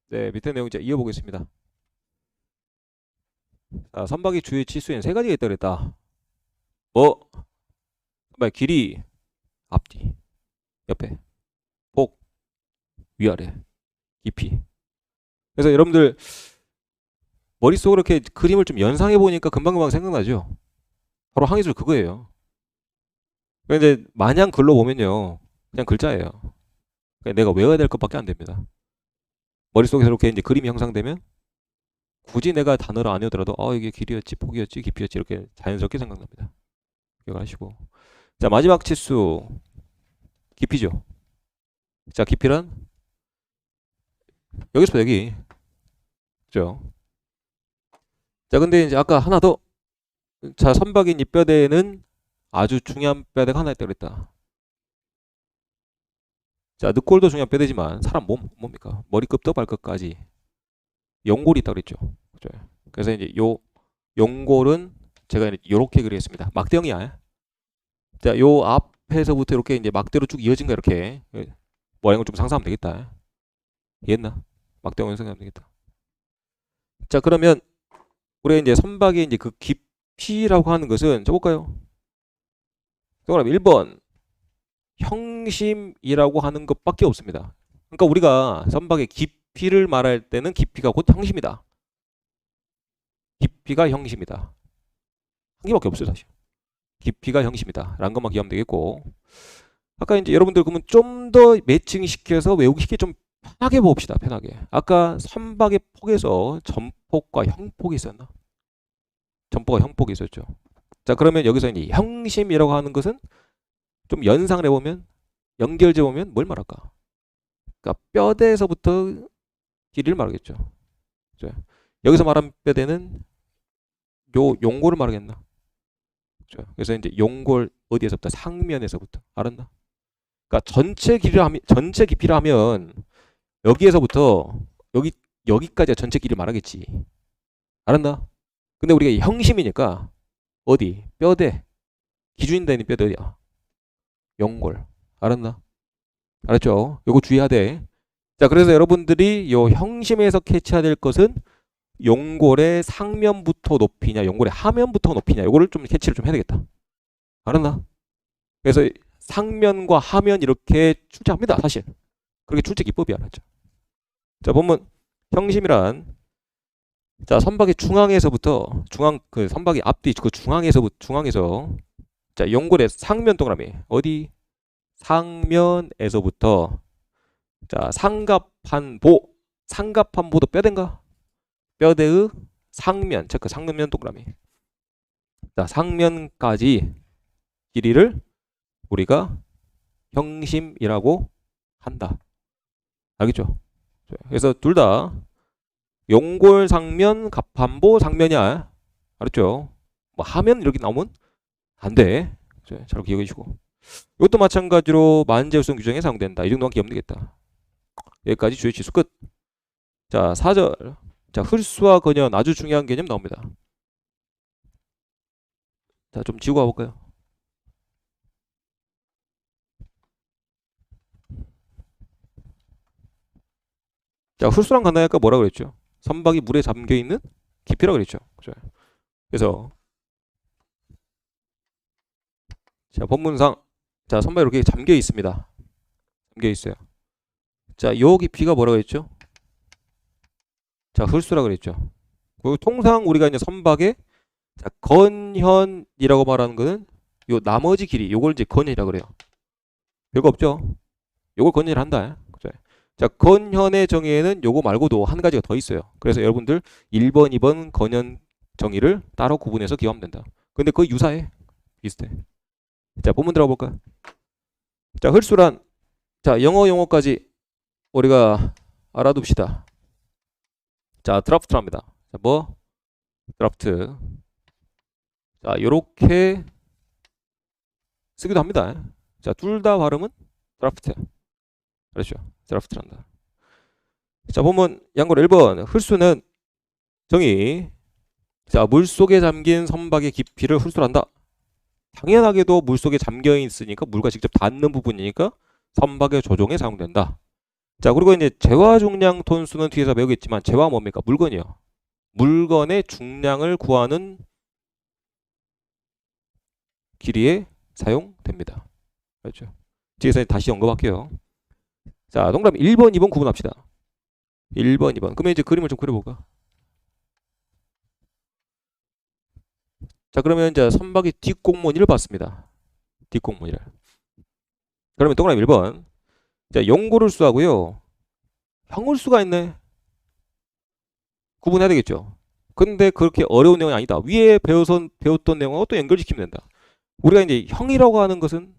네, 밑에 내용 이제 이어보겠습니다. 자, 선박의 주요 치수에는 세 가지가 있다 그랬다. 뭐? 선박의 길이, 앞뒤, 옆에, 폭, 위아래, 깊이. 그래서 여러분들 머릿속으로 이렇게 그림을 좀 연상해 보니까 금방금방 생각나죠? 바로 항해술 그거예요. 근데 마냥 글로 보면요, 그냥 글자예요. 그냥 내가 외워야 될 것밖에 안 됩니다. 머릿속에서 이렇게 이제 그림이 형상되면 굳이 내가 단어를 안 외우더라도 이게 길이었지, 폭이었지, 깊이였지 이렇게 자연스럽게 생각납니다. 기억하시고. 자, 마지막 치수 깊이죠. 자, 깊이란 여기서부터 여기. 그죠? 자, 근데 이제 아까 하나 더. 자, 선박인 이 뼈대에는 아주 중요한 뼈대가 하나 있다 그랬다. 자, 늑골도 중요한 뼈대지만 사람 몸 뭡니까? 머리끝부터 발끝까지 연골이 있다 그랬죠. 그죠? 그래서 이제 요 연골은 제가 이렇게 그리겠습니다. 막대형이야. 자, 요 앞에서부터 이렇게 이제 막대로 쭉 이어진 거 이렇게 모양을 좀 상상하면 되겠다. 이해했나? 막대형을 생각하면 되겠다. 자, 그러면 우리가 이제 선박의 이제 그 깊이라고 하는 것은 적을까요? 그럼 1번 형심이라고 하는 것밖에 없습니다. 그러니까 우리가 선박의 깊이를 말할 때는 깊이가 곧 형심이다. 깊이가 형심이다. 한 개밖에 없어요, 사실. 깊이가 형심이다. 라는 것만 기억하면 되겠고. 아까 이제 여러분들 그러면 좀 더 매칭시켜서 외우기 쉽게 좀 편하게 봅시다. 편하게. 아까 선박의 폭에서 전폭과 형폭이 있었나? 전폭과 형폭이 있었죠. 자, 그러면 여기서 이제 형심이라고 하는 것은 좀 연상을 해보면 연결해 보면 뭘 말할까? 그러니까 뼈대에서부터 길이를 말하겠죠. 그죠? 여기서 말한 뼈대는 요 용골을 말하겠나? 그죠? 그래서 이제 용골 어디에서부터 상면에서부터 알았나? 그러니까 전체 깊이를 하면 여기에서부터 여기까지가 전체 길이를 말하겠지. 알았나? 근데 우리가 형심이니까 어디 뼈대 기준이 되는 뼈대 어디야? 용골. 알았나? 알았죠? 요거 주의해야 돼. 자, 그래서 여러분들이 요 형심에서 캐치해야 될 것은 용골의 상면부터 높이냐, 용골의 하면부터 높이냐, 요거를 좀 캐치를 좀 해야 되겠다. 알았나? 그래서 상면과 하면 이렇게 출제합니다, 사실. 그렇게 출제 기법이 알았죠. 자, 보면 형심이란 자, 선박의 그 선박의 앞뒤 그 중앙에서 자, 용골의 상면 동그라미 어디 상면에서부터 자, 상갑판보도 뼈대인가? 뼈대의 상면, 체크 상면 동그라미. 자, 상면까지 길이를 우리가 형심이라고 한다. 알겠죠? 그래서 둘 다 용골 상면, 갑판보 상면이야. 알았죠? 뭐 하면 이렇게 나오면 안 돼. 잘 기억해 주시고. 이것도 마찬가지로 만재우성 규정에 사용된다. 이 정도만 기억하면 되겠다. 여기까지 주요 지수 끝. 자, 4절. 자, 흡수와 건연 아주 중요한 개념 나옵니다. 자, 좀 지우고 가볼까요? 자, 흡수랑 간단하니까 뭐라 그랬죠? 선박이 물에 잠겨 있는 깊이라고 그랬죠. 그래서 자, 본문상 자, 선박이 이렇게 잠겨 있습니다. 잠겨 있어요. 자, 요 깊이가 뭐라고 했죠? 자, 흡수라고 그랬죠. 그리고 통상 우리가 이제 선박의 자, 건현이라고 말하는 거는 요 나머지 길이 요걸 이제 건현이라고 그래요. 별거 없죠. 요걸 건현을 한다. 그죠? 자, 건현의 정의에는 요거 말고도 한 가지가 더 있어요. 그래서 여러분들 1번, 2번 건현 정의를 따로 구분해서 기억하면 된다. 근데 거의 유사해. 비슷해. 자, 본문 들어가 볼까? 자, 흡수란 자, 영어 용어까지 우리가 알아둡시다. 자, 드라프트랍니다. 자, 뭐? 드라프트. 자, 요렇게 쓰기도 합니다. 자, 둘 다 발음은 드라프트. 그렇죠. 드라프트란다. 자, 보면 양걸 1번 흡수는 정의. 자, 물속에 잠긴 선박의 깊이를 흡수한다. 당연하게도 물속에 잠겨 있으니까 물과 직접 닿는 부분이니까 선박의 조종에 사용된다. 자, 그리고 이제 재화 중량 톤수는 뒤에서 배우겠지만 재화 뭡니까? 물건이요. 물건의 중량을 구하는 길이에 사용됩니다. 그렇죠? 뒤에서 다시 언급할게요. 자, 동그라미 1번, 2번 구분합시다. 1번, 2번. 그러면 이제 그림을 좀 그려볼까? 자, 그러면 이제 선박이 뒷공무니를 봤습니다. 뒷공무니를. 그러면 동그라미 1번. 자, 용고를수하고요. 형을수가 있네. 구분해야 되겠죠. 근데 그렇게 어려운 내용이 아니다. 위에 배웠던 내용하고 또 연결시키면 된다. 우리가 이제 형이라고 하는 것은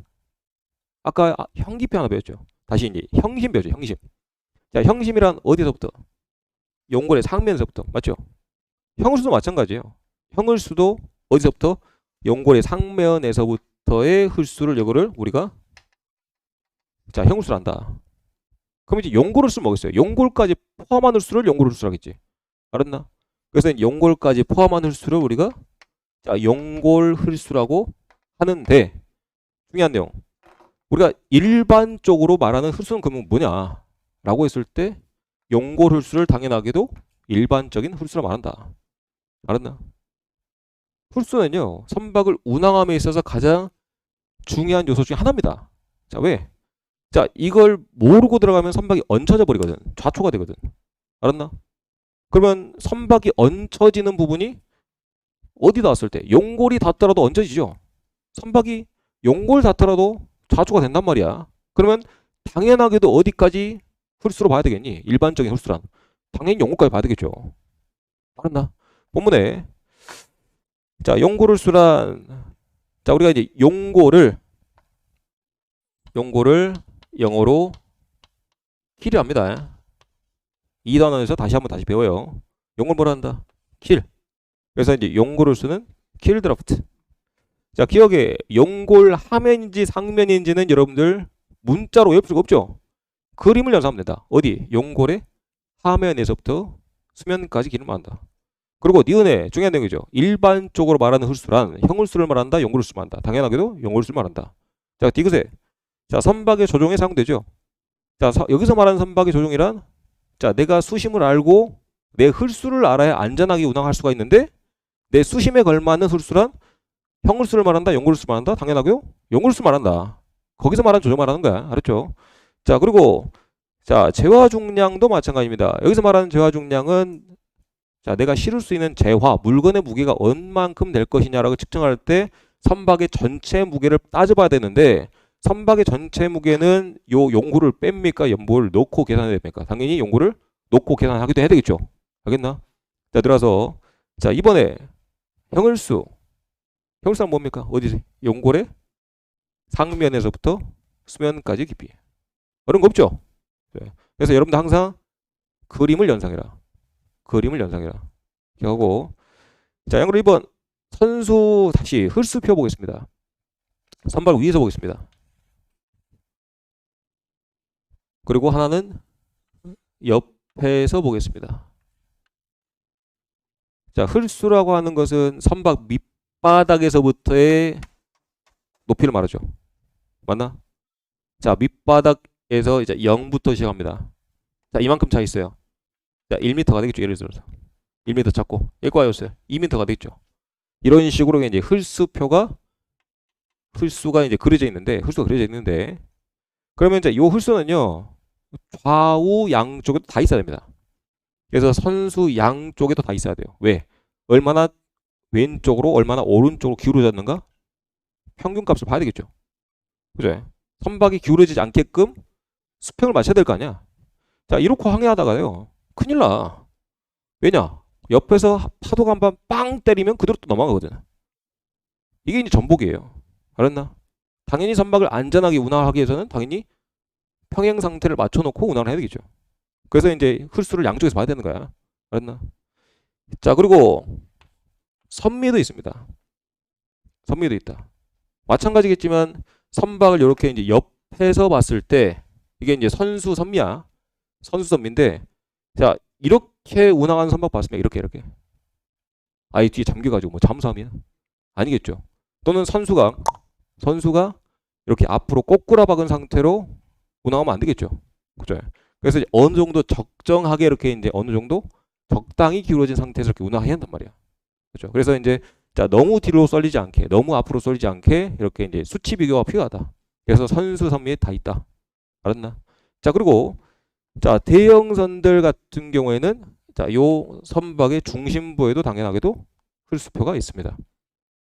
아까 형기표 하나 배웠죠. 다시 이제 형심 배웠죠. 형심. 자, 형심이란 어디서부터? 용골의 상면에서부터. 맞죠? 형을수도 마찬가지예요. 형을수도 어디서부터? 용골의 상면에서부터의 흘수를 이거를 우리가 자, 형을수를 한다. 그럼 이제 용골을 쓰면 뭐겠어요? 용골까지 포함한 흘수를 용골 흘수라 하겠지. 알았나? 그래서 용골까지 포함한 흘수를 우리가 자, 용골 흘수라고 하는데 중요한 내용. 우리가 일반적으로 말하는 흘수는 그러면 뭐냐? 라고 했을 때 용골 흘수를 당연하게도 일반적인 흘수라 말한다. 알았나? 흘수는요. 선박을 운항함에 있어서 가장 중요한 요소 중에 하나입니다. 자, 왜? 자, 이걸 모르고 들어가면 선박이 얹혀져 버리거든. 좌초가 되거든. 알았나? 그러면 선박이 얹혀지는 부분이 어디 닿았을 때? 용골이 닿더라도 얹혀지죠. 선박이 용골 닿더라도 좌초가 된단 말이야. 그러면 당연하게도 어디까지 훌수로 봐야 되겠니? 일반적인 훌수란. 당연히 용골까지 봐야 되겠죠. 알았나? 본문에 자, 용골hul수란 자, 우리가 이제 용골을 영어로 킬을 합니다. 이 단어에서 다시 배워요. 용골 뭐라 한다? 킬. 그래서 이제 용골hul수는 킬 드라프트. 자, 기억에 용골 하면인지 상면인지는 여러분들 문자로 외울 수가 없죠. 그림을 연상하면 된다. 어디? 용골의 하면에서부터 수면까지 길을 말한다. 그리고 니은의 중요한 내용이죠. 일반적으로 말하는 hul수란 형hul수를 말한다, 용골hul수를 말한다. 당연하게도 용골hul수를 말한다. 자, 디귿에 자, 선박의 조종에 사용되죠. 자, 여기서 말하는 선박의 조종이란 자, 내가 수심을 알고 내 흘수를 알아야 안전하게 운항할 수가 있는데 내 수심에 걸맞는 흘수란 형hul수를 말한다, 용골hul수를 말한다. 당연하고요. 용골hul수 말한다. 거기서 말하는 조종 말하는 거야. 알았죠? 자, 그리고 자, 재화 중량도 마찬가지입니다. 여기서 말하는 재화 중량은 자, 내가 실을 수 있는 재화, 물건의 무게가 얼만큼 될 것이냐라고 측정할 때 선박의 전체 무게를 따져봐야 되는데 선박의 전체 무게는 요 용구를 뺍니까? 연보를 놓고 계산해야 됩니까? 당연히 용구를 놓고 계산하기도 해야 되겠죠. 알겠나? 자, 들어가서 자, 이번에 형을수. 형을수는 뭡니까? 어디지? 용골의 상면에서부터 수면까지 깊이. 어려운 거 없죠? 그래서 여러분들 항상 그림을 연상해라. 그림을 연상해라. 이렇게 하고 자, 양으로 2번 선수 다시 흘수 펴보겠습니다. 선발 위에서 보겠습니다. 그리고 하나는 옆에서 보겠습니다. 자, 흘수라고 하는 것은 선박 밑바닥에서부터의 높이를 말하죠. 맞나? 자, 밑바닥에서 이제 0부터 시작합니다. 자, 이만큼 차 있어요. 자, 1m가 되겠죠. 예를 들어서 1m 찾고 여기까지였어요. 2m가 되겠죠. 이런 식으로 이제 흘수가 이제 그려져 있는데 그러면 이제 이 흘수는요 좌우 양쪽에도 다 있어야 됩니다. 그래서 선수 양쪽에도 다 있어야 돼요. 왜? 얼마나 왼쪽으로 얼마나 오른쪽으로 기울어졌는가? 평균값을 봐야 되겠죠. 그죠? 선박이 기울어지지 않게끔 수평을 맞춰야 될 거 아니야. 자, 이렇게 항해하다가요 큰일 나. 왜냐? 옆에서 파도가 한 번 빵 때리면 그대로 또 넘어가거든. 이게 이제 전복이에요. 알았나? 당연히 선박을 안전하게 운항하기 위해서는 당연히 평행 상태를 맞춰놓고 운항을 해야 되겠죠. 그래서 이제 흘수를 양쪽에서 봐야 되는 거야. 알았나? 자, 그리고 선미도 있습니다. 선미도 있다. 마찬가지겠지만 선박을 이렇게 이제 옆에서 봤을 때 이게 이제 선수 선미야. 선수 선미인데 자, 이렇게 운항하는 선박 봤으면 이렇게 아예 뒤에 잠겨가지고 뭐 잠수함이야? 아니겠죠. 또는 선수가 이렇게 앞으로 꼬꾸라 박은 상태로 운항하면 안 되겠죠. 그죠? 그래서 이제 어느 정도 적정하게 이렇게 이제 어느 정도 적당히 기울어진 상태에서 이렇게 운항해야 한단 말이야. 그렇죠? 그래서 이제 자, 너무 뒤로 쏠리지 않게, 너무 앞으로 쏠리지 않게 이렇게 이제 수치 비교가 필요하다. 그래서 선수 선미에 다 있다. 알았나? 자, 그리고 자, 대형선들 같은 경우에는 자, 요 선박의 중심부에도 당연하게도 흘수표가 있습니다.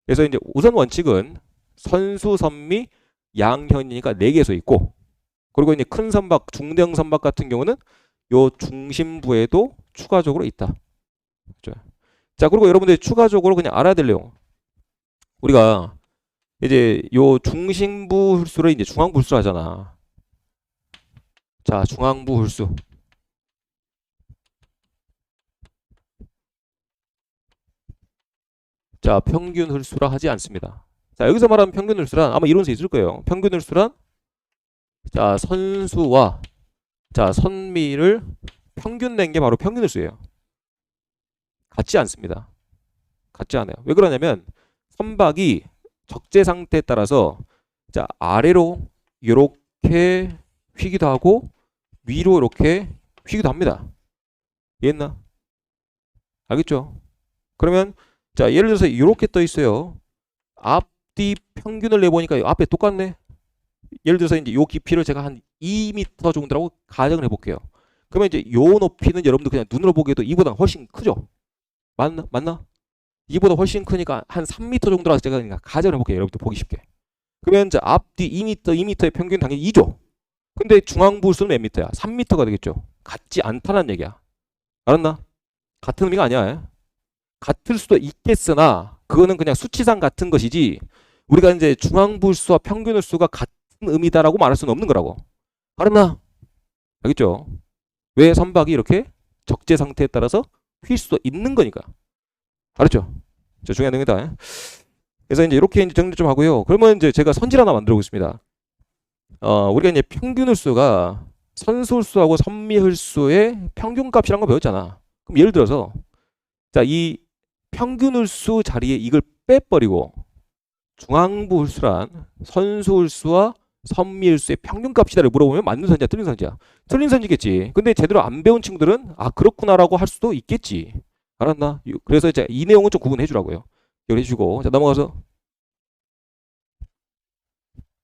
그래서 이제 우선 원칙은 선수 선미 양현이니까 4개소 있고, 그리고 이제 큰 선박, 중대형 선박 같은 경우는 요 중심부에도 추가적으로 있다. 그렇죠? 자, 그리고 여러분들이 추가적으로 그냥 알아야 될 내용. 우리가 이제 요 중심부 홀수를 이제 중앙부 홀수 하잖아. 자, 중앙부 홀수. 자, 평균 홀수라 하지 않습니다. 자, 여기서 말하는 평균 홀수란 아마 이론서 있을 거예요. 평균 홀수란 자, 선수와 자, 선미를 평균 낸 게 바로 평균 홀수예요. 같지 않습니다. 같지 않아요. 왜 그러냐면 선박이 적재 상태에 따라서 자, 아래로 이렇게 휘기도 하고 위로 이렇게 휘기도 합니다. 이해했나? 알겠죠? 그러면 자, 예를 들어서 이렇게 떠 있어요. 앞뒤 평균을 내보니까 앞에 똑같네. 예를 들어서 이제 요 깊이를 제가 한 2m 정도라고 가정을 해볼게요. 그러면 이제 요 높이는 여러분들 그냥 눈으로 보기에도 이보다 훨씬 크죠? 맞나? 맞나? 이보다 훨씬 크니까 한 3m 정도라서 제가 그냥 가정을 해볼게요. 여러분들 보기 쉽게. 그러면 이제 앞뒤 2m의 평균 당연히 2죠. 근데 중앙부 수는 몇 미터야? 3m가 되겠죠. 같지 않다는 얘기야. 알았나? 같은 의미가 아니야. 같을 수도 있겠으나 그거는 그냥 수치상 같은 것이지 우리가 이제 중앙부 수와 평균 수가 같은 의미다라고 말할 수는 없는 거라고. 알았나? 알겠죠? 왜 선박이 이렇게 적재 상태에 따라서 휠 수도 있는 거니까. 알았죠? 저 중요한 내용이다. 그래서 이제 이렇게 이제 정리 좀 하고요. 그러면 이제 제가 선질 하나 만들어 보겠습니다. 우리가 이제 평균 홀수가 선수 홀수하고 선미 홀수의 평균값이란 거 배웠잖아. 그럼 예를 들어서 자, 이 평균 홀수 자리에 이걸 빼버리고 중앙부 홀수란 선수 홀수와 선미 홀수의 평균값이다를 물어보면 맞는 선지야, 틀린 선지야? 틀린 선지겠지. 근데 제대로 안 배운 친구들은 아 그렇구나라고 할 수도 있겠지. 알았나? 그래서 이제 이 내용은 좀 구분해 주라고요. 이걸 해주고 자 넘어가서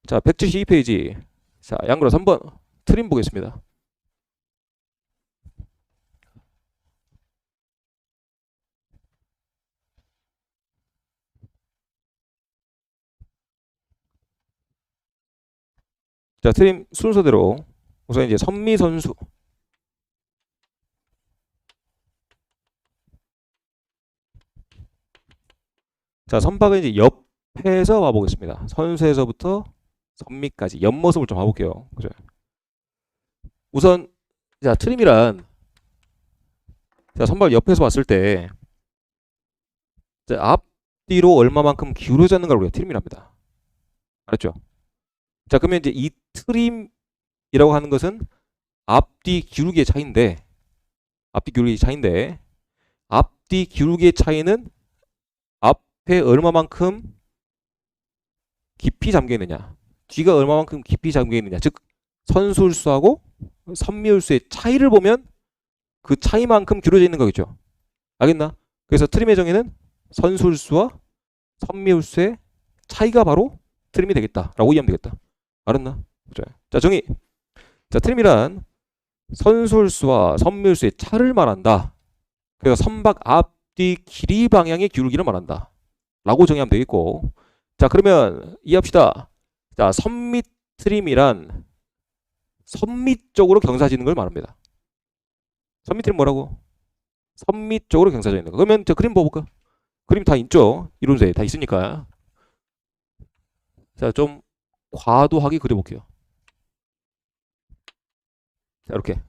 자 172페이지 자 양그라 3번 트림 보겠습니다. 자 트림 순서대로 우선 이제 선미 선수 자 선박은 이제 옆에서 와보겠습니다. 선수에서부터 선미까지 옆모습을 좀 봐볼게요. 그죠? 우선 자 트림이란 자 선박 옆에서 봤을 때 앞뒤로 얼마만큼 기울어졌는가를 우리가 트림이랍니다. 알았죠? 자 그러면 이제 이 트림이라고 하는 것은 앞뒤 기울기의 차이인데 앞뒤 기울기의 차이인데 앞뒤 기울기의 차이는 앞에 얼마만큼 깊이 잠겨 있느냐 뒤가 얼마만큼 깊이 잠겨 있느냐 즉 선수홀수하고 선미홀수의 차이를 보면 그 차이만큼 기울어져 있는 거겠죠. 알겠나? 그래서 트림의 정의는 선수홀수와 선미홀수의 차이가 바로 트림이 되겠다라고 이해하면 되겠다. 알았나? 자 정의. 자 트림이란 선수홀수와 선미홀수의 차를 말한다. 그래서 선박 앞뒤 길이 방향의 기울기를 말한다. 라고 정의하면 되겠고 자 그러면 이해합시다. 자 선미 트림이란 선미 쪽으로 경사지는 걸 말합니다. 선미 트림 뭐라고? 선미 쪽으로 경사져 있는 거. 그러면 저 그림 봐볼까? 그림 다 있죠? 이론서에 다 있으니까. 자 좀 과도하게 그려볼게요. 자 이렇게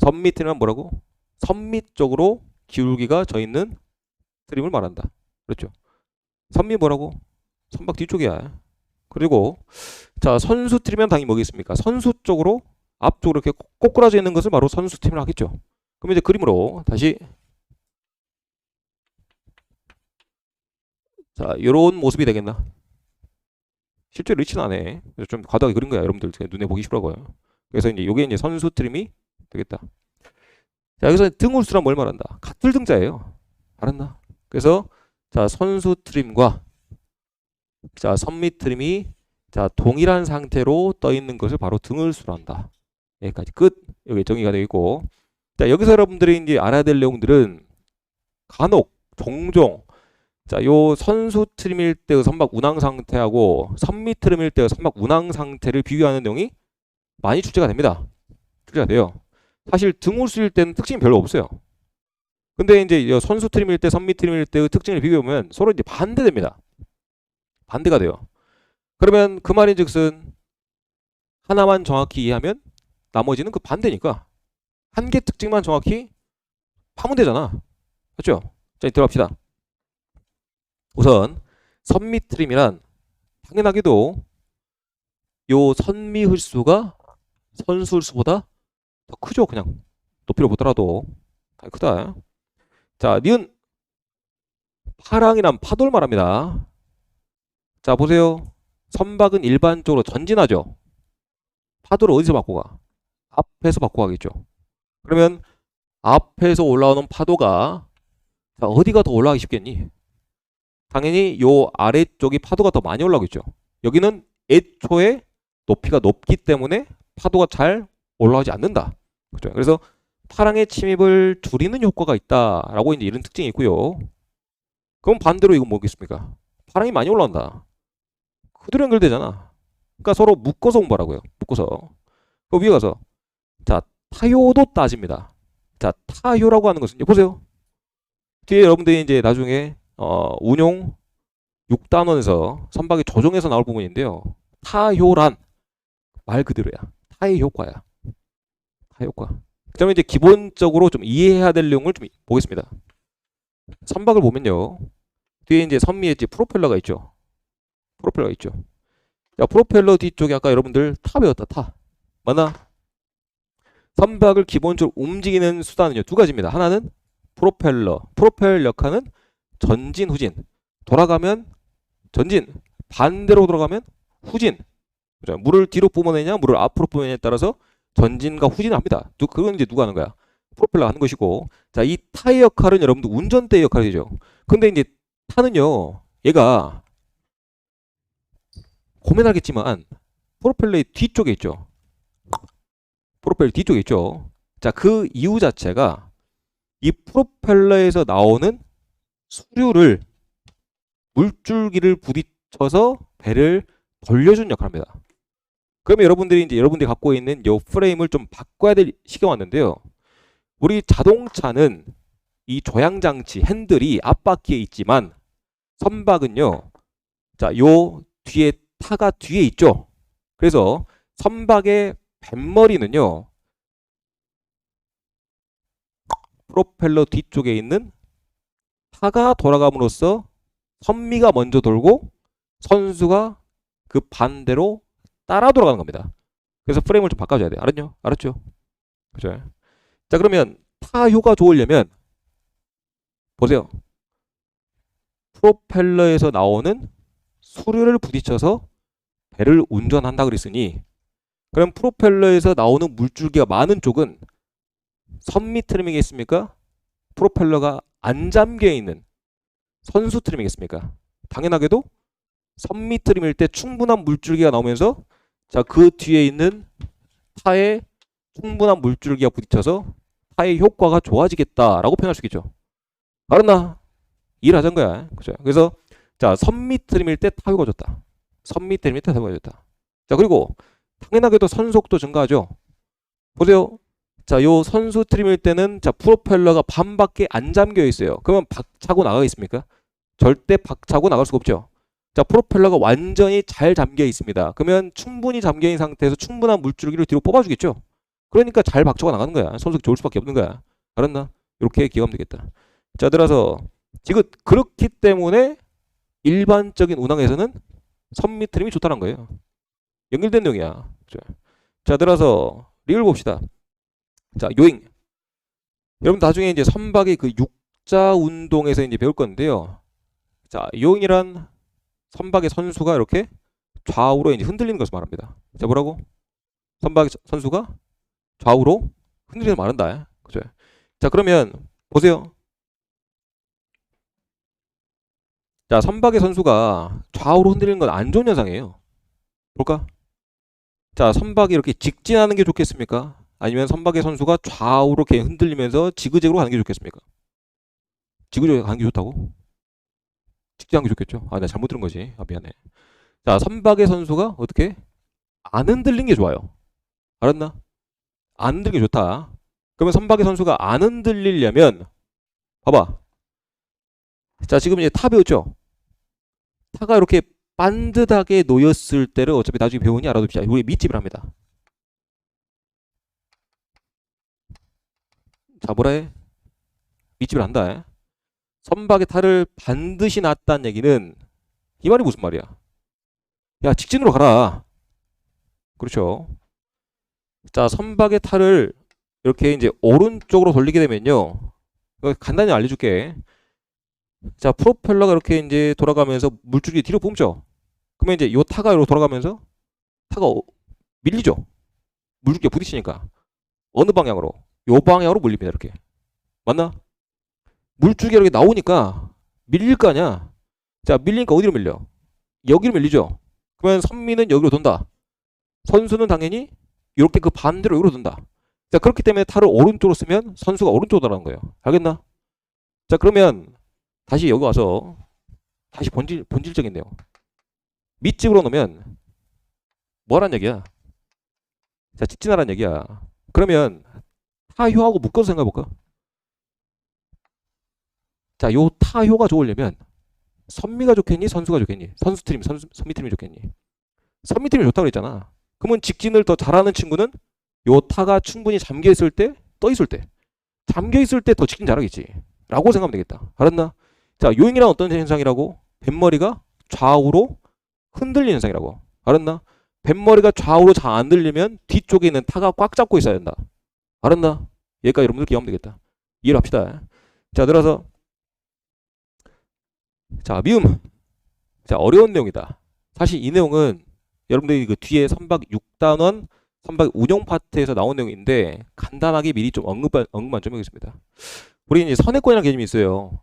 선미 트림은 뭐라고? 선미 쪽으로 기울기가 져 있는 트림을 말한다. 그렇죠? 선미 뭐라고? 선박 뒤쪽이야. 그리고 자 선수 트림은 당연히 뭐겠습니까? 선수 쪽으로 앞쪽으로 이렇게 꼬꾸라져 있는 것을 바로 선수 트림을 하겠죠. 그럼 이제 그림으로 다시 자 이런 모습이 되겠나? 실제로 리치는 안 해. 좀 과도하게 그린 거야. 여러분들 눈에 보기 싫어하고요. 그래서 이제 요게 이제 선수 트림이 되겠다. 자, 여기서 등홀수란 뭘 말한다? 같을 등자예요. 알았나? 그래서 자, 선수 트림과 자, 선미 트림이 자, 동일한 상태로 떠 있는 것을 바로 등홀수로 한다. 여기까지 끝. 여기 정의가 되어 있고. 자, 여기서 여러분들이 이제 알아야 될 내용들은 간혹 종종 자, 요 선수 트림일 때의 선박 운항 상태하고 선미 트림일 때의 선박 운항 상태를 비교하는 내용이 많이 출제가 됩니다. 출제가 돼요. 사실 등홀수일 때는 특징이 별로 없어요. 근데 이제 선수 트림일 때, 선미 트림일 때의 특징을 비교해보면 서로 이제 반대됩니다. 반대가 돼요. 그러면 그 말인즉슨 하나만 정확히 이해하면 나머지는 그 반대니까 한 개 특징만 정확히 파면 되잖아. 그렇죠? 자, 들어갑시다. 우선 선미 트림이란 당연하게도 요 선미 홀수가 선수 홀수보다 더 크죠. 그냥 높이로 보더라도 다 크다. 자, 니은 파랑이란 파도를 말합니다. 자, 보세요. 선박은 일반적으로 전진하죠. 파도를 어디서 받고 가? 앞에서 받고 가겠죠. 그러면 앞에서 올라오는 파도가 자, 어디가 더 올라가기 쉽겠니? 당연히 요 아래쪽이 파도가 더 많이 올라오겠죠. 여기는 애초에 높이가 높기 때문에 파도가 잘 올라오지 않는다. 그렇죠? 그래서 파랑의 침입을 줄이는 효과가 있다라고 이제 이런 특징이 있고요. 그럼 반대로 이건 뭐겠습니까? 파랑이 많이 올라온다. 그대로 연결되잖아. 그러니까 서로 묶어서 공부하라고요. 묶어서. 그 위에 가서 자, 타효도 따집니다. 자, 타효라고 하는 것은 보세요. 뒤에 여러분들이 이제 나중에 운용 6단원에서 선박의 조종에서 나올 부분인데요. 타효란 말 그대로야. 타의 효과야. 타의 효과. 그다음에 이제 기본적으로 좀 이해해야 될 내용을 좀 보겠습니다. 선박을 보면요. 뒤에 이제 선미에 이제 프로펠러가 있죠. 프로펠러가 있죠. 자, 프로펠러 뒤쪽에 아까 여러분들 타 배웠다. 타. 맞나? 선박을 기본적으로 움직이는 수단은요. 두 가지입니다. 하나는 프로펠러. 프로펠 역할은 전진, 후진. 돌아가면 전진. 반대로 돌아가면 후진. 그죠? 물을 뒤로 뿜어내냐, 물을 앞으로 뿜어내냐에 따라서 전진과 후진을 합니다. 그건 이제 누가 하는 거야? 프로펠러가 하는 것이고. 자, 이 타의 역할은 여러분들 운전대의 역할이죠. 근데 이제 타는요. 얘가 보면 알겠지만 프로펠러의 뒤쪽에 있죠. 프로펠러 뒤쪽에 있죠. 자, 그 이유 자체가 이 프로펠러에서 나오는 수류를 물줄기를 부딪혀서 배를 돌려주는 역할을 합니다. 그러면 여러분들이 갖고 있는 이 프레임을 좀 바꿔야 될 시기가 왔는데요. 우리 자동차는 이 조향장치 핸들이 앞바퀴에 있지만 선박은요. 자, 요 뒤에 타가 뒤에 있죠. 그래서 선박의 뱃머리는요. 프로펠러 뒤쪽에 있는 타가 돌아감으로써 선미가 먼저 돌고 선수가 그 반대로 따라 돌아가는 겁니다. 그래서 프레임을 좀 바꿔줘야 돼요. 알았죠? 알았죠? 그죠? 자, 그러면 타효가 좋으려면 보세요. 프로펠러에서 나오는 수류를 부딪혀서 배를 운전한다 그랬으니 그럼 프로펠러에서 나오는 물줄기가 많은 쪽은 선미 트림이겠습니까? 프로펠러가 안 잠겨 있는 선수 트림이겠습니까? 당연하게도 선미 트림일 때 충분한 물줄기가 나오면서 자, 그 뒤에 있는 타에 충분한 물줄기가 부딪혀서 타의 효과가 좋아지겠다라고 표현할 수 있겠죠. 알았나? 일하자는 거야. 그죠? 그래서 자, 선미 트림일 때 타효가 좋다. 선미 트림일 때 타효가 좋다. 자, 그리고 당연하게도 선속도 증가하죠. 보세요. 자, 요 선수 트림일 때는 자, 프로펠러가 반밖에 안 잠겨 있어요. 그러면 박차고 나가겠습니까? 절대 박차고 나갈 수가 없죠. 자, 프로펠러가 완전히 잘 잠겨 있습니다. 그러면 충분히 잠겨 있는 상태에서 충분한 물줄기를 뒤로 뽑아주겠죠. 그러니까 잘 박차고 나가는 거야. 선속이 좋을 수밖에 없는 거야. 알았나? 이렇게 기억하면 되겠다. 자, 들어서 지금 그렇기 때문에 일반적인 운항에서는 선미 트림이 좋다는 거예요. 연결된 내용이야. 자, 들어서 리을 봅시다. 자, 요잉. 여러분 나중에 이제 선박의 그 육자 운동에서 이제 배울 건데요. 자, 요잉이란 선박의 선수가 이렇게 좌우로 이제 흔들리는 것을 말합니다. 자, 뭐라고? 선박 선수가 좌우로 흔들리는 말한다. 그죠? 자, 그러면 보세요. 자, 선박의 선수가 좌우로 흔들리는 건 안 좋은 현상이에요. 볼까? 자, 선박이 이렇게 직진하는 게 좋겠습니까? 아니면 선박의 선수가 좌우로 이렇게 흔들리면서 지그재그로 가는 게 좋겠습니까? 지그재그로 가는 게 좋다고? 직진하는 게 좋겠죠? 아, 내가 잘못 들은 거지. 아, 미안해. 자, 선박의 선수가 어떻게? 안 흔들린 게 좋아요. 알았나? 안 흔들린 게 좋다. 그러면 선박의 선수가 안 흔들리려면 봐봐. 자, 지금 이제 타 배웠죠? 타가 이렇게 반듯하게 놓였을 때를 어차피 나중에 배우니 알아둡시다. 우리 밑집을 합니다. 자, 뭐라 해? 밑집을 한다. 선박의 탈을 반드시 놨다는 얘기는 이 말이 무슨 말이야? 야, 직진으로 가라. 그렇죠. 자, 선박의 탈을 이렇게 이제 오른쪽으로 돌리게 되면요. 간단히 알려줄게. 자, 프로펠러가 이렇게 이제 돌아가면서 물줄기 뒤로 뿜죠. 그러면 이제 요 타가 이렇게 돌아가면서 타가 밀리죠. 물줄기에 부딪히니까. 어느 방향으로? 요 방향으로 물립니다. 이렇게. 맞나? 물줄기가 이렇게 나오니까 밀릴 거 아니야. 자, 밀리니까 어디로 밀려? 여기로 밀리죠. 그러면 선미는 여기로 돈다. 선수는 당연히 이렇게 그 반대로 여기로 돈다. 자, 그렇기 때문에 탈을 오른쪽으로 쓰면 선수가 오른쪽으로 돌아가는 거예요. 알겠나? 자, 그러면 다시 여기 와서 다시 본질적인 내용. 밑집으로 놓으면 뭐란 얘기야? 자, 직진하란 얘기야. 그러면 타효하고 묶어서 생각해볼까? 자, 요 타효가 좋으려면 선미가 좋겠니? 선수가 좋겠니? 선미 팀이 좋겠니? 선미 팀이 좋다고 그랬잖아. 그러면 직진을 더 잘하는 친구는 요 타가 충분히 잠겨있을 때, 떠있을 때. 잠겨있을 때 더 직진 잘하겠지. 라고 생각하면 되겠다. 알았나? 자, 요잉이란 어떤 현상이라고? 뱃머리가 좌우로 흔들리는 현상이라고. 알았나? 뱃머리가 좌우로 잘 안 들리면 뒤쪽에 있는 타가 꽉 잡고 있어야 된다. 알았나? 여기까지 여러분들 기억하면 되겠다. 이해를 합시다. 자, 들어서 자, 미음. 자, 어려운 내용이다. 사실 이 내용은 여러분들이 그 뒤에 선박 6단원 선박 운영 파트에서 나온 내용인데 간단하게 미리 좀 언급만 좀 하겠습니다. 우리 이제 선회권이라는 개념이 있어요.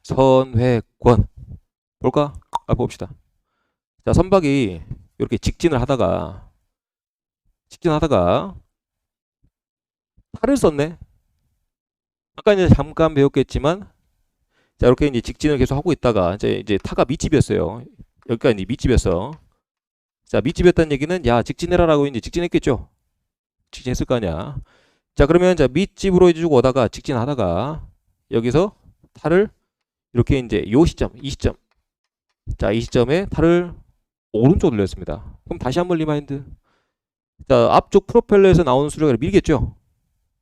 선회권. 볼까? 봅시다. 자, 선박이 이렇게 직진을 하다가 탈을 썼네. 아까 이제 잠깐 배웠겠지만 자, 이렇게 이제 직진을 계속 하고 있다가 이제 타가 밑집이었어요. 여기까지 밑집이었어. 자, 밑집이었다는 얘기는 야, 직진해라라고 이제 직진했겠죠. 직진했을 거 아니야. 자, 그러면 자, 밑집으로 해주고 오다가 직진하다가 여기서 탈을 이렇게 이제 요 시점, 이 시점. 자, 이 시점에 탈을 오른쪽으로 돌렸습니다. 그럼 다시 한번 리마인드. 자, 앞쪽 프로펠러에서 나오는 수력을 밀겠죠.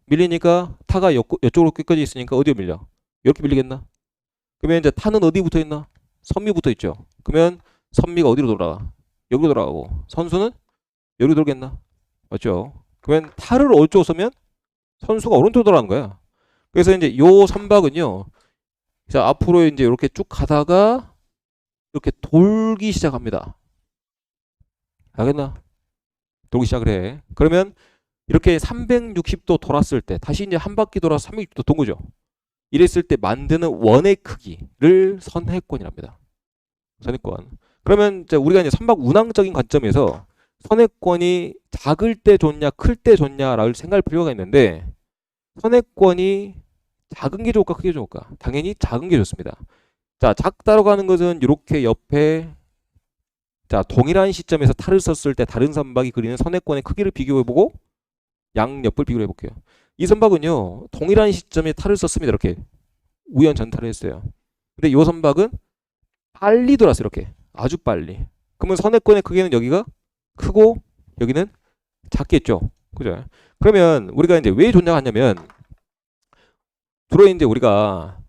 밀리니까 타가 이쪽으로 끝까지 있으니까 어디로 밀려? 이렇게 밀리겠나? 그러면 이제 타는 어디 붙어 있나? 선미 붙어 있죠. 그러면 선미가 어디로 돌아가? 여기로 돌아가고 선수는 여기로 돌겠나? 맞죠? 그러면 타를 오른쪽으로 쓰면 선수가 오른쪽으로 돌아가는 거야. 그래서 이제 요 선박은요. 자, 앞으로 이제 이렇게 쭉 가다가 이렇게 돌기 시작합니다. 알겠나? 돌기 시작을 해. 그러면 이렇게 360도 돌았을 때 다시 이제 한 바퀴 돌아서 360도 돈 거죠. 이랬을 때 만드는 원의 크기를 선회권이랍니다. 선회권. 그러면 이제 우리가 이제 선박 운항적인 관점에서 선회권이 작을 때 좋냐, 클 때 좋냐라고 생각할 필요가 있는데 선회권이 작은 게 좋을까, 크게 좋을까? 당연히 작은 게 좋습니다. 자, 작다고 하는 것은 이렇게 옆에 자, 동일한 시점에서 탈을 썼을 때 다른 선박이 그리는 선회권의 크기를 비교해보고 양옆을 비교해 볼게요. 이 선박은요, 동일한 시점에 탈을 썼습니다. 이렇게 우연 전탈을 했어요. 근데 이 선박은 빨리 돌았어요. 이렇게 아주 빨리. 그러면 선회권의 크기는 여기가 크고 여기는 작겠죠. 그죠? 그러면 우리가 이제 왜 좋냐고 하냐면 주로 이제 우리가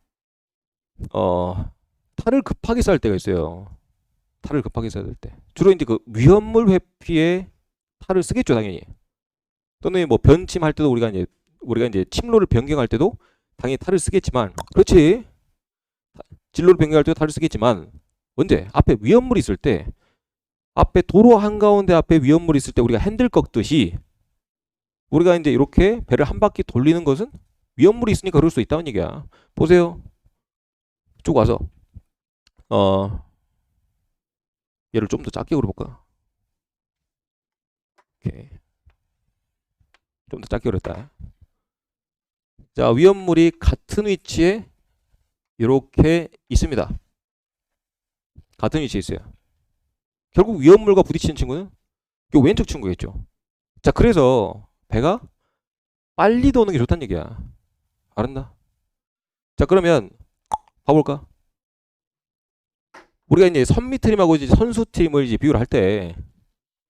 탈을 급하게 쌀 때가 있어요. 탈을 급하게 써야 될 때. 주로 이제 그 위험물 회피에 탈을 쓰겠죠, 당연히. 또는 뭐 변침할 때도 우리가 이제 침로를 변경할 때도 당연히 탈을 쓰겠지만, 그렇지. 진로를 변경할 때도 탈을 쓰겠지만, 언제? 앞에 위험물이 있을 때 앞에 도로 한가운데 앞에 위험물이 있을 때 우리가 핸들 꺾듯이 우리가 이제 이렇게 배를 한 바퀴 돌리는 것은 위험물이 있으니까 그럴 수 있다는 얘기야. 보세요. 쭉 와서 얘를 좀 더 작게 그려볼까? 오케이. 좀 더 작게 그렸다. 자, 위험물이 같은 위치에 이렇게 있습니다. 같은 위치에 있어요. 결국 위험물과 부딪히는 친구는 이 왼쪽 친구겠죠. 자, 그래서 배가 빨리 도는 게 좋다는 얘기야. 알았나? 자, 그러면 봐볼까? 우리가 이제 선미 트림하고 이제 선수 트림을 이제 비교를 할 때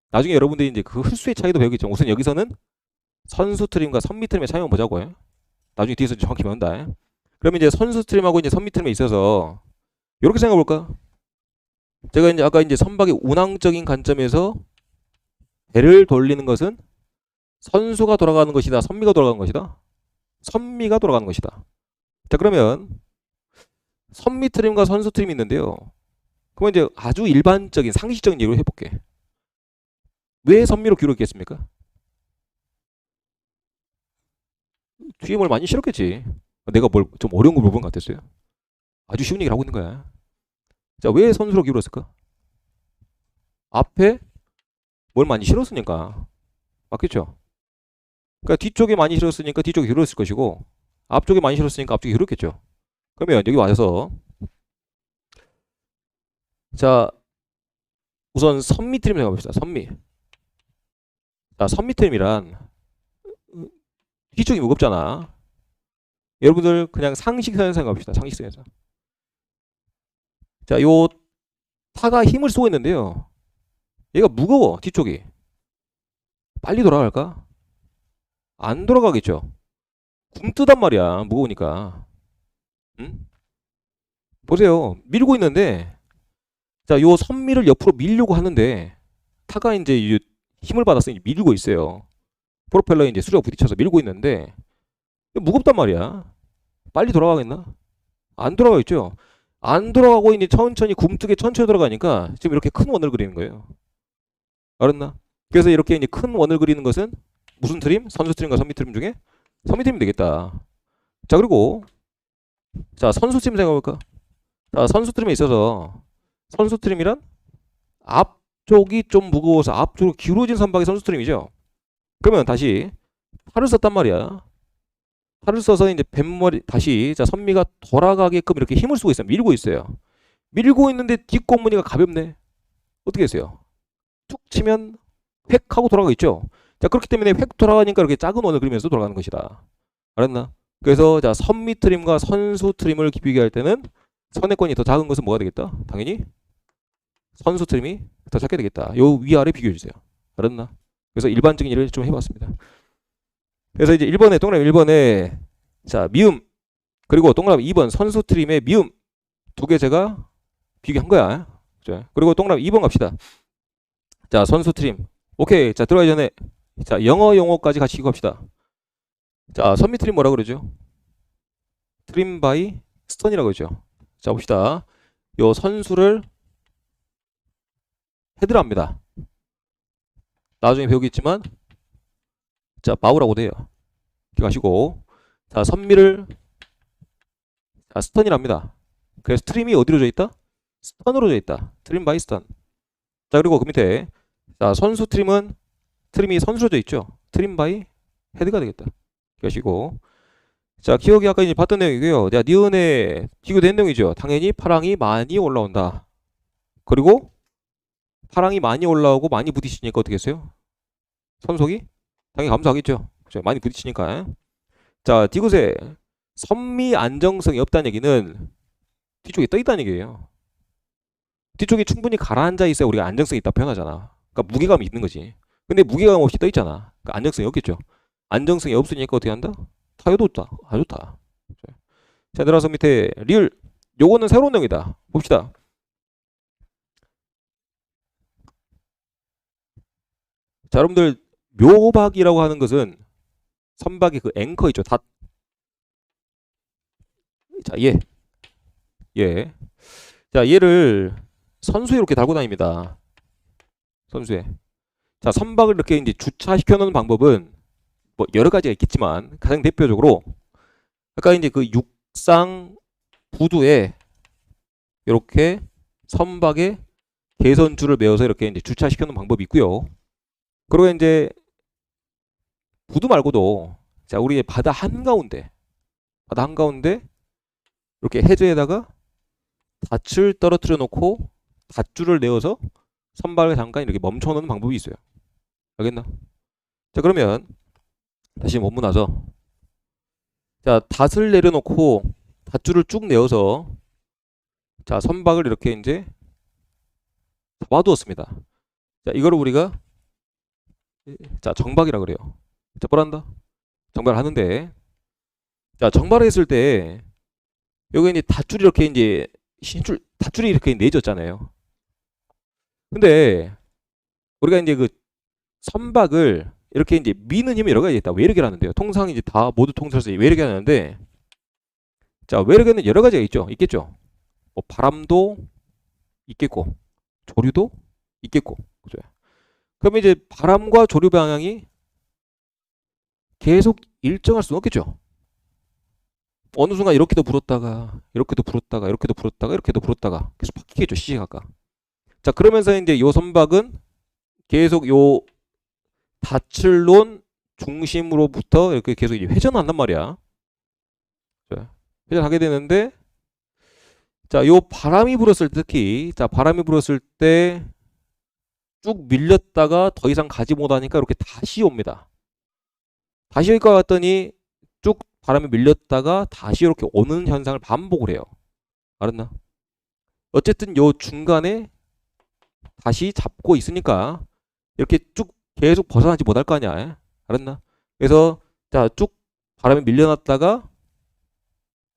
나중에 여러분들이 이제 그 흡수의 차이도 배우겠죠. 우선 여기서는 선수 트림과 선미 트림의 차이만 보자고요. 나중에 뒤에서 정확히 배운다. 그러면 이제 선수 트림하고 이제 선미 트림에 있어서 이렇게 생각해 볼까? 제가 이제 아까 이제 선박의 운항적인 관점에서 배를 돌리는 것은 선수가 돌아가는 것이다, 선미가 돌아가는 것이다. 선미가 돌아가는 것이다. 자, 그러면 선미 트림과 선수 트림이 있는데요. 그러면 이제 아주 일반적인 상식적인 예로 해볼게. 왜 선미로 기울였겠습니까? 뒤에 뭘 많이 실었겠지. 내가 뭘 좀 어려운 걸 물어본 것 같았어요. 아주 쉬운 얘기를 하고 있는 거야. 자, 왜 선수로 기울였을까? 앞에 뭘 많이 실었으니까. 맞겠죠? 그러니까 뒤쪽에 많이 실었으니까 뒤쪽에 기울였을 것이고 앞쪽에 많이 실었으니까 앞쪽에 기울였겠죠. 그러면 여기 와서 자, 우선 선미 트림 생각해봅시다. 선미. 자, 선미 트림이란 뒤쪽이 무겁잖아. 여러분들 그냥 상식선에서 생각합시다. 상식선에서. 자, 요 타가 힘을 쏘고 있는데요. 얘가 무거워. 뒤쪽이. 빨리 돌아갈까? 안 돌아가겠죠. 굼뜨단 말이야. 무거우니까. 응? 보세요. 밀고 있는데 자, 요 선미를 옆으로 밀려고 하는데 타가 이제 힘을 받았으니 밀고 있어요. 프로펠러에 이제 수저가 부딪혀서 밀고 있는데 무겁단 말이야. 빨리 돌아가겠나? 안 돌아가겠죠. 안 돌아가고 이제 천천히 굼뜨게 천천히 돌아가니까 지금 이렇게 큰 원을 그리는 거예요. 알았나? 그래서 이렇게 이제 큰 원을 그리는 것은 무슨 트림? 선수 트림과 선미 트림 중에 선미 트림이 되겠다. 자, 그리고 자, 선수 트림 생각해볼까? 자, 선수 트림에 있어서 선수 트림이란 앞쪽이 좀 무거워서 앞쪽으로 기울어진 선박의 선수 트림이죠. 그러면 다시 팔을 썼단 말이야. 팔을 써서 이제 뱃머리 다시 자, 선미가 돌아가게끔 이렇게 힘을 쓰고 있어요. 밀고 있어요. 밀고 있는데 뒷공무니가 가볍네. 어떻게 했어요? 툭 치면 획 하고 돌아가겠죠. 자, 그렇기 때문에 획 돌아가니까 이렇게 작은 원을 그리면서 돌아가는 것이다. 알았나? 그래서 자, 선미 트림과 선수 트림을 비교할 때는 선행권이 더 작은 것은 뭐가 되겠다? 당연히 선수 트림이 더 작게 되겠다. 요 위아래 비교해 주세요. 알았나? 그래서 일반적인 예를 좀 해봤습니다. 그래서 이제 1번에 동그라미 1번에 자, 미음 그리고 동그라미 2번 선수 트림의 미음 두 개 제가 비교한 거야. 자, 그리고 동그라미 2번 갑시다. 자, 선수 트림. 오케이. 자, 들어가기 전에 자, 영어 용어까지 같이 읽어봅시다. 자, 선미 트림 뭐라 그러죠? 트림 바이 스턴이라고 그러죠. 자, 봅시다. 요 선수를 헤드를 합니다. 나중에 배우겠지만 자, 바우라고 돼요. 기억하시고 자, 선미를 자, 스턴이랍니다. 그래서 트림이 어디로 져 있다? 스턴으로 져 있다. 트림 바이 스턴. 자, 그리고 그 밑에 자, 선수 트림은 트림이 선수로 져 있죠. 트림 바이 헤드가 되겠다. 기억하시고 자, 기억이 아까 이제 봤던 내용이고요. 자, 니은에 비교된 내용이죠. 당연히 파랑이 많이 올라온다. 그리고 파랑이 많이 올라오고 많이 부딪히니까 어떻게 했어요? 선속이 당연히 감소하겠죠. 그렇죠? 많이 부딪히니까. 자, 디귿에 선미 안정성이 없다는 얘기는 뒤쪽에 떠 있다는 얘기예요. 뒤쪽에 충분히 가라앉아 있어야 우리가 안정성이 있다 표현하잖아. 그러니까 무게감이 있는 거지. 근데 무게감 없이 떠 있잖아. 그러니까 안정성이 없겠죠. 안정성이 없으니까 어떻게 한다? 타요도 좋다. 아, 좋다. 자, 내려와서 밑에 리을. 요거는 새로운 내용이다. 봅시다. 자, 여러분들 묘박이라고 하는 것은 선박의 그 앵커 있죠. 닷. 자, 얘. 자, 얘를 선수에 이렇게 달고 다닙니다. 선수에. 자, 선박을 이렇게 이제 주차시켜 놓는 방법은 뭐 여러 가지가 있겠지만 가장 대표적으로 아까 이제 그 육상 부두에 이렇게 선박에 개선줄을 메어서 이렇게 이제 주차시켜 놓는 방법이 있고요. 그리고 이제 부두 말고도 자, 우리 바다 한가운데 이렇게 해저에다가 닻을 떨어뜨려 놓고 밧줄을 내어서 선박을 잠깐 이렇게 멈춰 놓는 방법이 있어요. 알겠나? 자, 그러면 다시 원문 와서 자, 닷을 내려놓고 밧줄을 쭉 내어서 자, 선박을 이렇게 이제 잡아두었습니다. 자, 이거를 우리가 자, 정박이라 그래요. 자, 뭐란다? 정박을 하는데 자, 정박을 했을 때 여기 이제 닷줄이 이렇게 이제 닷줄이 이렇게 내졌잖아요. 근데 우리가 이제 그 선박을 이렇게 이제 미는 힘이 여러 가지 있다. 외력이라 하는데요. 통상 이제 다 모두 통틀어서 외력이 하는데 자, 외력에는 여러 가지가 있겠죠. 뭐 바람도 있겠고 조류도 있겠고 그죠? 그러면 이제 바람과 조류 방향이 계속 일정할 수는 없겠죠. 어느 순간 이렇게도 불었다가 이렇게도 불었다가 이렇게도 불었다가 이렇게도 불었다가 계속 바뀌겠죠. 시시각각. 자, 그러면서 이제 요 선박은 계속 요 닻을 놓은 중심으로부터 이렇게 계속 이제 회전한단 말이야. 자, 회전하게 되는데 자, 요 바람이 불었을 때 특히 자, 바람이 불었을 때 쭉 밀렸다가 더 이상 가지 못하니까 이렇게 다시 옵니다. 다시 올 것 같더니 쭉 바람이 밀렸다가 다시 이렇게 오는 현상을 반복을 해요. 알았나? 어쨌든 요 중간에 다시 잡고 있으니까 이렇게 쭉 계속 벗어나지 못할 거 아니야. 알았나? 그래서 자, 쭉 바람이 밀려났다가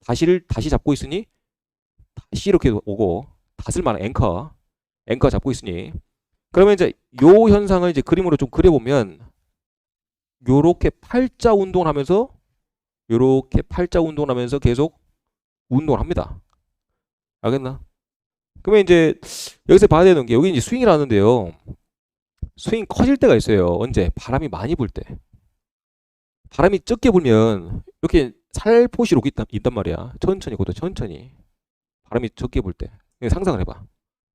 다시 잡고 있으니 다시 이렇게 오고 닷을 말한 앵커 잡고 있으니 그러면 이제 요 현상을 이제 그림으로 좀 그려보면 요렇게 팔자 운동을 하면서 계속 운동을 합니다. 알겠나? 그러면 이제 여기서 봐야 되는 게 여기 이제 스윙이라는데요. 스윙 커질 때가 있어요. 언제? 바람이 많이 불 때. 바람이 적게 불면 이렇게 살포시 이렇게 있단 말이야. 천천히 바람이 적게 불 때. 상상을 해봐.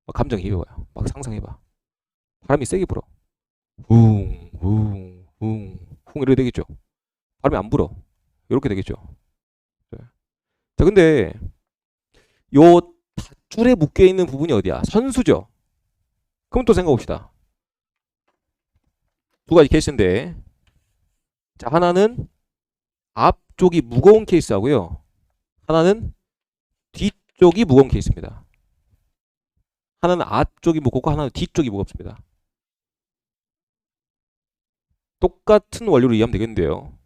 막 감정 이입해봐요. 막 상상해봐. 바람이 세게 불어. 웅 이렇게 되겠죠. 바람이 안 불어. 이렇게 되겠죠. 자, 근데 요 밧줄에 묶여 있는 부분이 어디야? 선수죠. 그럼 또 생각해 봅시다. 두 가지 케이스인데 자, 하나는 앞쪽이 무거운 케이스하고요. 하나는 뒤쪽이 무거운 케이스입니다. 하나는 앞쪽이 무겁고 하나는 뒤쪽이 무겁습니다. 똑같은 원리로 이해하면 되겠는데요.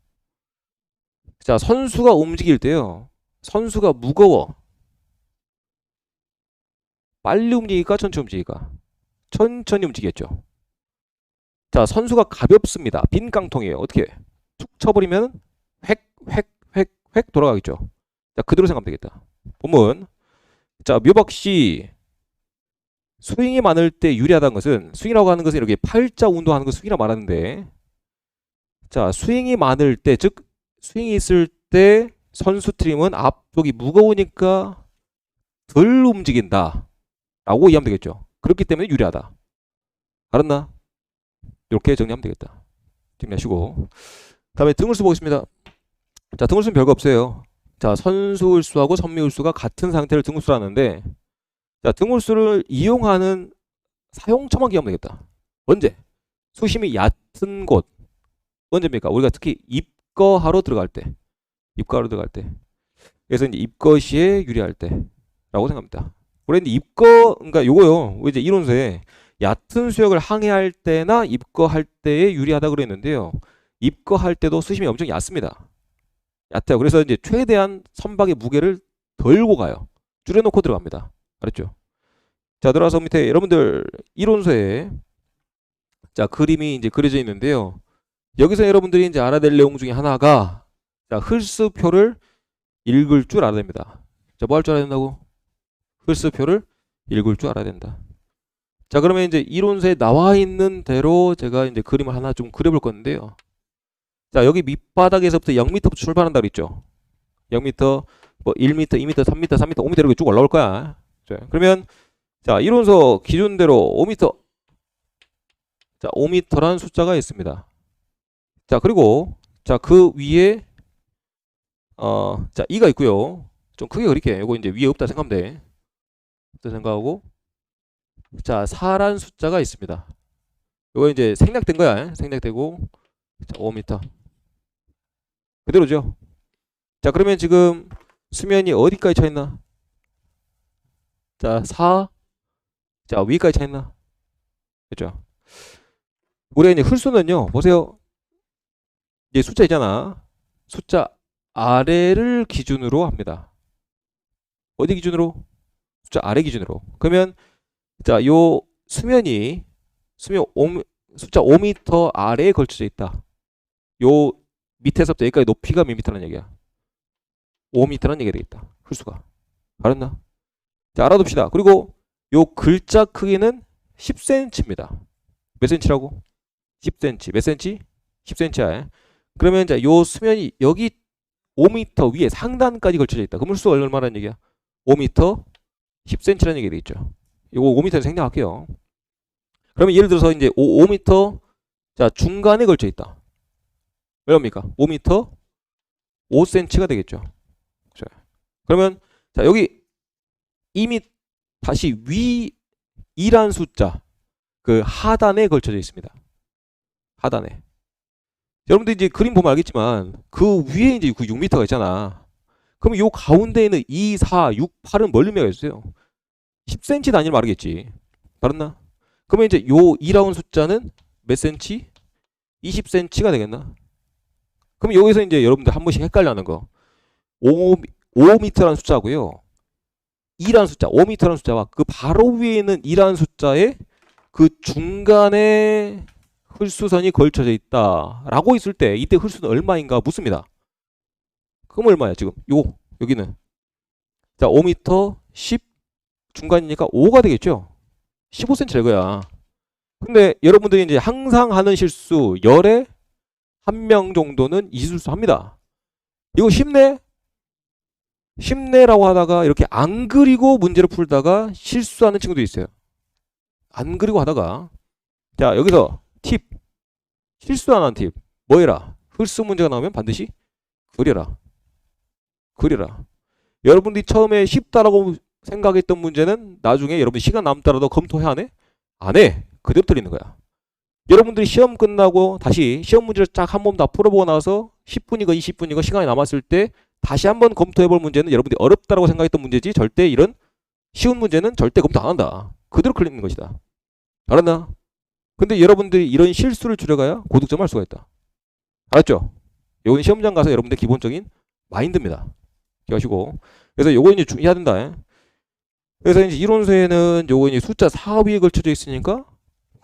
자, 선수가 움직일 때요. 선수가 무거워. 빨리 움직일까? 천천히 움직일까? 천천히 움직였죠. 자, 선수가 가볍습니다. 빈 깡통이에요. 어떻게? 툭 쳐버리면 획 돌아가겠죠. 자, 그대로 생각하면 되겠다. 보면 자, 묘박씨 스윙이 많을 때 유리하다는 것은 스윙이라고 하는 것은 이렇게 팔자 운동하는 거 스윙이라고 말하는데 자, 스윙이 많을 때 즉 스윙이 있을 때 선수 트림은 앞쪽이 무거우니까 덜 움직인다 라고 이해하면 되겠죠. 그렇기 때문에 유리하다. 알았나? 이렇게 정리하면 되겠다. 정리하시고 다음에 등을수 보겠습니다. 자, 등을수는 별거 없어요. 자, 선수을수하고 선미을수가 같은 상태를 등을수라는데 자, 등을수를 이용하는 사용처만 기억하면 되겠다. 언제? 수심이 얕은 곳. 언제입니까? 우리가 특히 입거하러 들어갈 때. 그래서 이제 입거 시에 유리할 때라고 생각합니다. 우리 이제 입거, 그러니까 요거요. 이제 이론서에 얕은 수역을 항해할 때나 입거할 때에 유리하다 그랬는데요. 입거할 때도 수심이 엄청 얕습니다. 얕아요. 그래서 이제 최대한 선박의 무게를 덜고 가요. 줄여놓고 들어갑니다. 알았죠? 자, 들어와서 밑에 여러분들 이론서에 자, 그림이 이제 그려져 있는데요. 여기서 여러분들이 이제 알아야 될 내용 중에 하나가 자, 흘수표를 읽을 줄 알아야 됩니다. 자, 뭐 할 줄 알아야 된다고? 흘수표를 읽을 줄 알아야 된다. 자, 그러면 이제 이론서에 나와 있는 대로 제가 이제 그림을 하나 좀 그려볼 건데요. 자, 여기 밑바닥에서부터 0m부터 출발한다 그랬죠. 0m, 뭐 1m, 2m, 3m, 3m, 5m 이렇게 쭉 올라올 거야. 자, 그러면 자, 이론서 기준대로 5m. 자, 5m라는 숫자가 있습니다. 자, 그리고 자, 그 위에 자, 2가 있고요. 좀 크게 그릴게. 이거 이제 위에 없다 생각하면 돼. 없다 생각하고 자, 4란 숫자가 있습니다. 이거 이제 생략된 거야. 생략되고 자, 5m. 그대로죠. 자, 그러면 지금 수면이 어디까지 차 있나? 자, 4. 자, 위까지 차 있나? 그죠? 우리가 이제 흘수는요. 보세요. 이제 숫자 있잖아. 숫자 아래를 기준으로 합니다. 어디 기준으로? 숫자 아래 기준으로. 그러면 자, 요 수면이 숫자 5m 아래에 걸쳐져 있다. 요 밑에서부터 여기까지 높이가 몇 미터라는 얘기야? 5m라는 얘기가 되겠다. 홀수가. 알았나? 자, 알아둡시다. 그리고 요 글자 크기는 10cm입니다. 몇 cm라고? 10cm. 몇 cm? 10cm야. 그러면 이제 요 수면이 여기 5m 위에 상단까지 걸쳐져 있다. 그럼 홀수가 얼마라는 얘기야? 5m 10cm라는 얘기가 되겠죠. 이거 5m를 생략할게요. 그러면 예를 들어서 이제 5m 자, 중간에 걸쳐 있다. 얼마입니까? 5m 5cm가 되겠죠. 자, 그러면 자, 여기 이미 다시 위 2란 숫자 그 하단에 걸쳐져 있습니다. 하단에. 여러분들 이제 그림 보면 알겠지만 그 위에 이제 그 6m가 있잖아. 그러면 요 가운데에는 2, 4, 6, 8은 멀리 매가 있어요. 10cm 단위로 말하겠지. 알았나? 그러면 이제 요 2라운 숫자는 몇 cm? 20cm가 되겠나? 그럼 여기서 이제 여러분들 한 번씩 헷갈려하는 거. 5m라는 숫자고요. 2라는 숫자, 5m라는 숫자와 그 바로 위에 있는 2라는 숫자에 그 중간에 홀수선이 걸쳐져 있다라고 있을 때 이때 홀수는 얼마인가 묻습니다. 그럼 얼마야 지금? 여기는 자 5m 10 중간이니까 5가 되겠죠. 15cm 이거야. 근데 여러분들이 이제 항상 하는 실수 열에 한 명 정도는 이 실수 합니다. 이거 쉽네? 쉽네라고 하다가 이렇게 안 그리고 문제를 풀다가 실수하는 친구도 있어요. 안 그리고 하다가 자 여기서 팁 실수 안 한 팁 뭐 해라? 홀수 문제가 나오면 반드시 그려라. 그려라. 여러분들이 처음에 쉽다라고 생각했던 문제는 나중에 여러분이 시간 남더라도 검토해야 하네? 안 해. 그대로 틀리는 거야. 여러분들이 시험 끝나고 다시 시험 문제를 쫙 한 번 다 풀어보고 나서 10분이고 20분이고 시간이 남았을 때 다시 한번 검토해볼 문제는 여러분들이 어렵다라고 생각했던 문제지 절대 이런 쉬운 문제는 절대 검토 안 한다. 그대로 틀리는 것이다. 알았나? 근데 여러분들이 이런 실수를 줄여가야 고득점 할 수가 있다. 알았죠? 이건 시험장 가서 여러분들 기본적인 마인드입니다. 기억하시고. 그래서 요거 이제 해야 된다. 그래서 이제 이론서에는 요거 이제 숫자 4 위에 걸쳐져 있으니까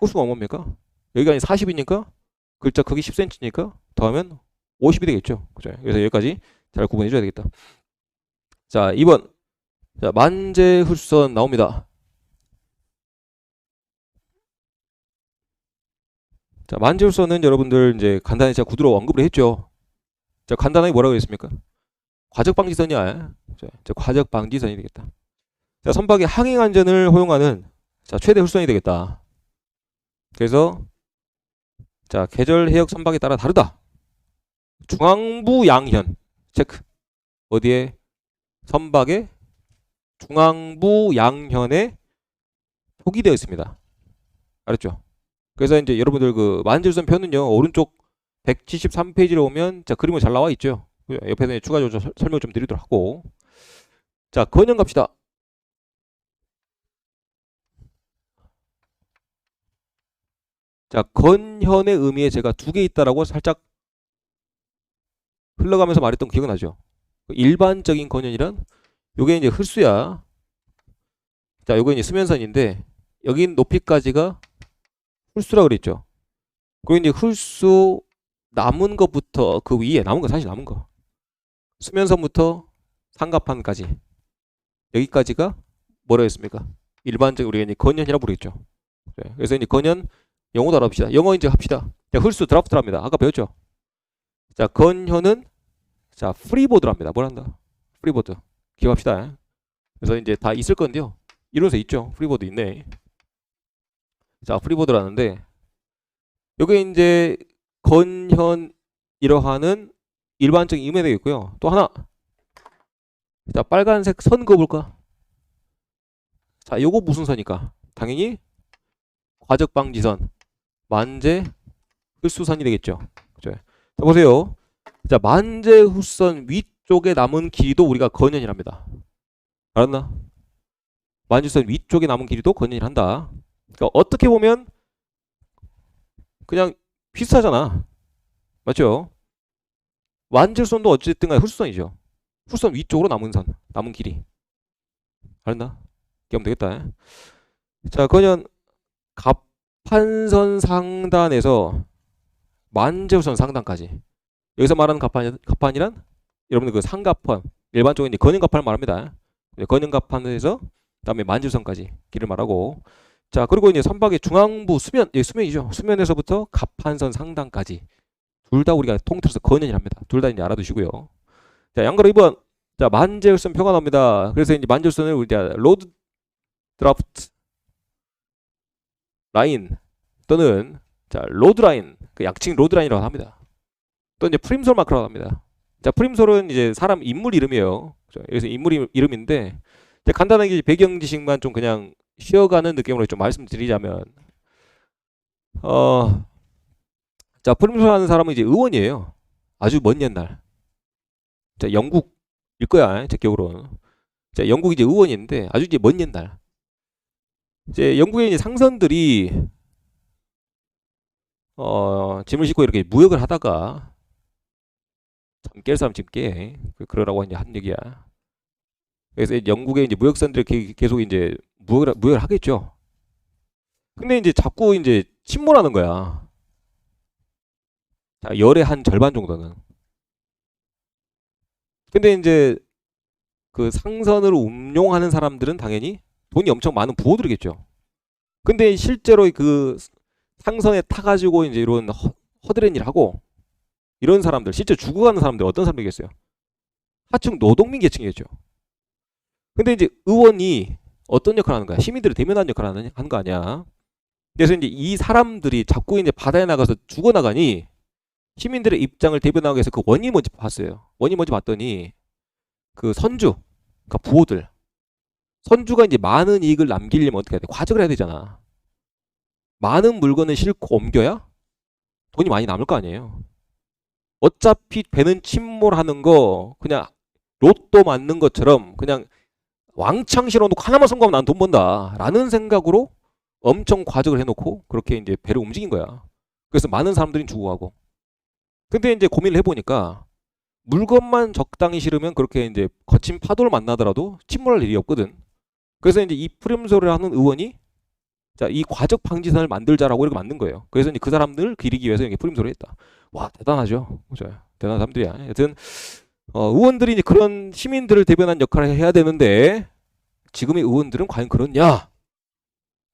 홀수가 얼마입니까? 여기가 이제 40이니까 글자 크기 10cm니까 더하면 50이 되겠죠. 그죠? 그래서 여기까지 잘 구분해 줘야 되겠다. 자, 2번. 자, 만재 홀수선 나옵니다. 자, 만재 홀수선은 여러분들 이제 간단히 제가 구두로 언급을 했죠. 자, 간단하게 뭐라고 했습니까? 과적 방지선이야. 자, 과적 방지선이 되겠다. 자, 선박의 항행 안전을 허용하는 자, 최대 홀수선이 되겠다. 그래서 자, 계절 해역 선박에 따라 다르다. 중앙부 양현 체크. 어디에? 선박의 중앙부 양현에 표기되어 있습니다. 알았죠? 그래서 이제 여러분들 그 만재홀수선 표는요 오른쪽 173페이지로 오면 자 그림은 잘 나와 있죠. 옆에서 추가적으로 설명 좀 드리도록 하고 자 건현 갑시다. 자 건현의 의미에 제가 두 개 있다라고 살짝 흘러가면서 말했던 거 기억나죠? 일반적인 건현이란 요게 이제 홀수야. 자 요거 이제 수면선인데 여기 높이까지가 홀수라 그랬죠. 그리고 이제 홀수 남은 것부터 그 위에 남은 거 사실 남은 거 수면선부터 상갑판까지 여기까지가 뭐라 했습니까? 일반적인 우리가 이제 건현이라고 부르겠죠. 네. 그래서 이제 건현 영어도 알아봅시다. 영어 이제 합시다. 자, 홀수 드라프트랍니다. 아까 배웠죠? 자, 건현은 자, 프리보드랍니다. 뭘 한다? 프리보드. 기억합시다. 그래서 이제 다 있을 건데요. 이론서 있죠? 프리보드 있네. 자, 프리보드라는데 여기 이제 건현이라 하는 일반적인 의미가 되겠고요. 또 하나. 자, 빨간색 선 그어볼까? 자, 요거 무슨 선일까? 당연히 과적방지선, 만재 흡수선이 되겠죠. 그죠? 자, 보세요. 자, 만재 흡수선 위쪽에 남은 길이도 우리가 건현이랍니다. 알았나? 만재선 위쪽에 남은 길이도 건현이란다. 그러니까 어떻게 보면 그냥 비슷하잖아. 맞죠? 만재선도 어쨌든 간에 흡수선이죠. 흡수선 위쪽으로 남은 선, 남은 길이. 알았나? 기억하면 되겠다. 자, 건현 갑판선 상단에서 만재선 상단까지. 여기서 말하는 갑판이란 여러분들 그 상갑판, 일반적인 이제 건현갑판을 말합니다. 건현갑판에서 그다음에 만재선까지 길을 말하고. 자, 그리고 이제 선박의 중앙부 수면, 예, 수면이죠. 수면에서부터 갑판선 상단까지 둘 다 우리가 통틀어서 건현이랍니다. 둘 다 이제 알아두시고요. 자, 양가로 2번. 자, 만재선 표가 나옵니다. 그래서 이제 만재선을 우리가 로드 드라프트 라인 또는 자, 로드 라인, 그 약칭 로드 라인이라고 합니다. 또 이제 프림솔 마크라고 합니다. 자, 프림솔은 이제 사람 인물 이름이에요. 그래서 인물 이름인데 간단하게 배경 지식만 좀 그냥 쉬어가는 느낌으로 좀 말씀드리자면 자, 프림솔 하는 사람은 이제 의원이에요. 아주 먼 옛날. 자, 영국일 거야, 제 기억으로는. 자, 영국 이제 의원인데 아주 이제 먼 옛날. 이제 영국의 이제 상선들이 짐을 싣고 이렇게 무역을 하다가 참 깰 사람 집 깨. 그러라고 이제 한 얘기야. 그래서 영국의 이제 무역선들이 계속 이제 무역을 하겠죠. 근데 이제 자꾸 이제 침몰하는 거야. 자, 열의 한 절반 정도는. 근데 이제 그 상선을 운용하는 사람들은 당연히 돈이 엄청 많은 부호들이겠죠. 근데 실제로 그 상선에 타가지고 이제 이런 허드렛 일 하고 이런 사람들, 실제 죽어가는 사람들 어떤 사람이겠어요? 하층 노동민 계층이겠죠. 근데 이제 의원이 어떤 역할을 하는 거야? 시민들을 대면하는 역할을 하는 거 아니야? 그래서 이제 이 사람들이 자꾸 이제 바다에 나가서 죽어나가니 시민들의 입장을 대변하기 위해서 그 원인이 뭔지 봤어요. 원인이 뭔지 봤더니 그 선주, 그러니까 부호들. 선주가 이제 많은 이익을 남기려면 어떻게 해야 돼? 과적을 해야 되잖아. 많은 물건을 싣고 옮겨야 돈이 많이 남을 거 아니에요. 어차피 배는 침몰하는 거 그냥 로또 맞는 것처럼 그냥 왕창 실어놓고 하나만 성공하면 난 돈 번다 라는 생각으로 엄청 과적을 해놓고 그렇게 이제 배를 움직인 거야. 그래서 많은 사람들이 죽어가고. 근데 이제 고민을 해보니까 물건만 적당히 실으면 그렇게 이제 거친 파도를 만나더라도 침몰할 일이 없거든. 그래서 이제 이 프림솔을 하는 의원이 자, 이 과적 방지선을 만들자라고 이렇게 만든 거예요. 그래서 이제 그 사람들을 기리기 위해서 이렇게 프림솔을 했다. 와, 대단하죠. 그죠? 대단한 사람들이야. 하여튼 의원들이 이제 그런 시민들을 대변한 역할을 해야 되는데 지금의 의원들은 과연 그렇냐?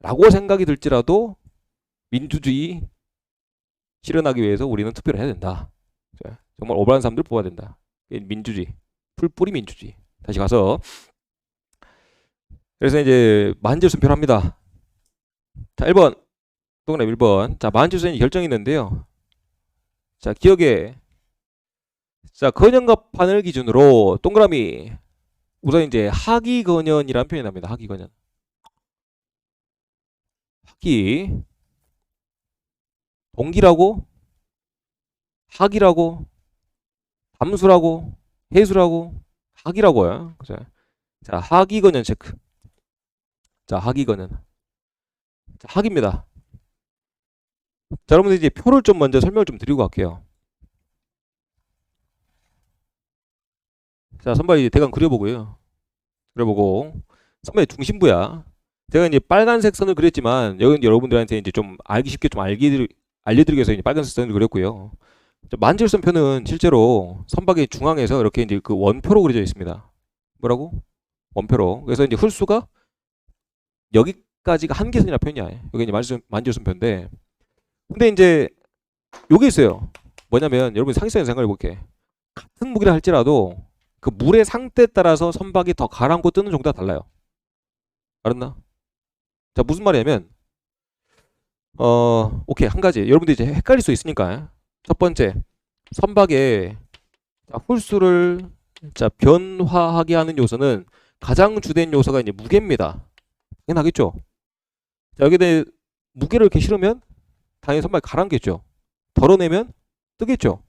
라고 생각이 들지라도 민주주의 실현하기 위해서 우리는 투표를 해야 된다. 정말 오버한 사람들 뽑아야 된다. 민주주의. 풀뿌리 민주주의. 다시 가서 그래서 이제 만재순표를 합니다. 자, 1번. 동그라미 1번. 자, 만재순이 결정이 있는데요. 자, 기억에 자, 건현갑판을 기준으로 동그라미 우선 이제 하기건현이라는 표현이 납니다. 하기건현. 하기 동기라고 하기라고 함수라고 해수라고 하기라고요. 그죠? 자, 하기건현 체크. 자, 하기건현. 자, 하기입니다. 자, 여러분들 이제 표를 좀 먼저 설명을 좀 드리고 갈게요. 자, 선발 이제 대강 그려보고요. 그려보고 선발 중심부야. 제가 이제 빨간색 선을 그렸지만 여기 여러분들한테 이제 좀 알기 쉽게 좀 알려드리기 위해서 이제 빨간색 선을 그렸고요. 만재선표는 실제로 선박의 중앙에서 이렇게 이제 그 원표로 그려져 있습니다. 뭐라고? 원표로. 그래서 이제 홀수가 여기 여기까지가 한계선이라 표현이야. 여기 이제 만지순표인데, 근데 이제 요게 있어요. 뭐냐면 여러분 상식적인 생각을 해볼게. 같은 무게를 할지라도 그 물의 상태에 따라서 선박이 더 가라앉고 뜨는 정도가 달라요. 알았나? 자, 무슨 말이냐면 오케이, 한 가지 여러분들이 이제 헷갈릴 수 있으니까. 첫 번째, 선박의 홀수를 변화하게 하는 요소는 가장 주된 요소가 이제 무게입니다. 당연하겠죠. 자, 여기에 대해 무게를 이렇게 실으면 당연히 선박이 가라앉겠죠. 덜어내면 뜨겠죠.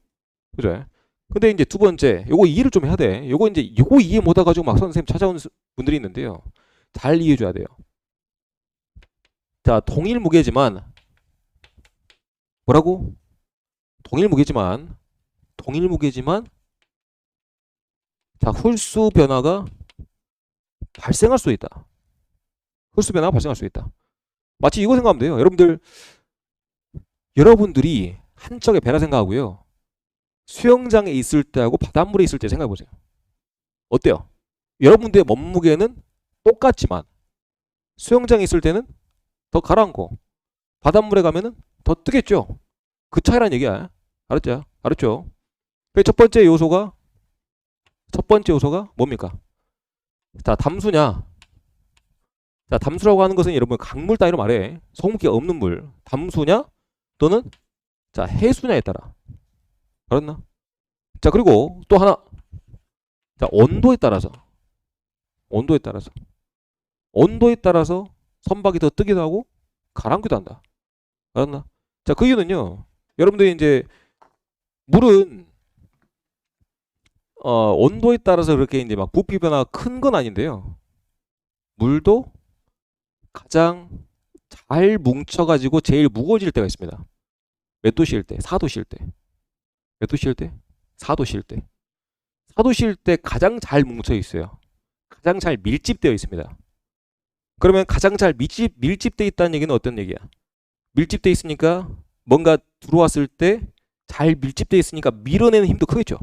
그죠? 근데 이제 두 번째, 요거 이해를 좀 해야 돼. 요거 이해 못 해가지고 막 선생님 찾아오는 분들이 있는데요. 잘 이해해 줘야 돼요. 자, 동일 무게지만 뭐라고? 동일 무게지만 자, 홀수 변화가 발생할 수 있다. 홀수 변화가 발생할 수 있다. 마치 이거 생각하면 돼요. 여러분들이 한쪽에 배라 생각하고요. 수영장에 있을 때하고 바닷물에 있을 때 생각해 보세요. 어때요? 여러분들의 몸무게는 똑같지만 수영장에 있을 때는 더 가라앉고 바닷물에 가면은 더 뜨겠죠. 그 차이란 얘기야. 알았죠? 알았죠? 첫 번째 요소가 뭡니까? 자, 담수냐? 자, 담수라고 하는 것은 여러분 강물 따위로 말해. 소금기가 없는 물. 담수냐? 또는 자, 해수냐에 따라. 알았나? 자, 그리고 또 하나. 자, 온도에 따라서 선박이 더 뜨기도 하고 가라앉기도 한다. 알았나? 자, 그 이유는요. 여러분들이 이제 물은 온도에 따라서 그렇게 이제 막 부피 변화가 큰 건 아닌데요. 물도 가장 잘 뭉쳐가지고 제일 무거워질 때가 있습니다. 몇 도씨일 때? 4도씨일 때. 몇 도씨일 때? 4도씨일 때. 4도씨일 때 가장 잘 뭉쳐 있어요. 가장 잘 밀집되어 있습니다. 그러면 가장 잘 밀집되어 있다는 얘기는 어떤 얘기야? 밀집되어 있으니까 뭔가 들어왔을 때 잘 밀집되어 있으니까 밀어내는 힘도 크겠죠.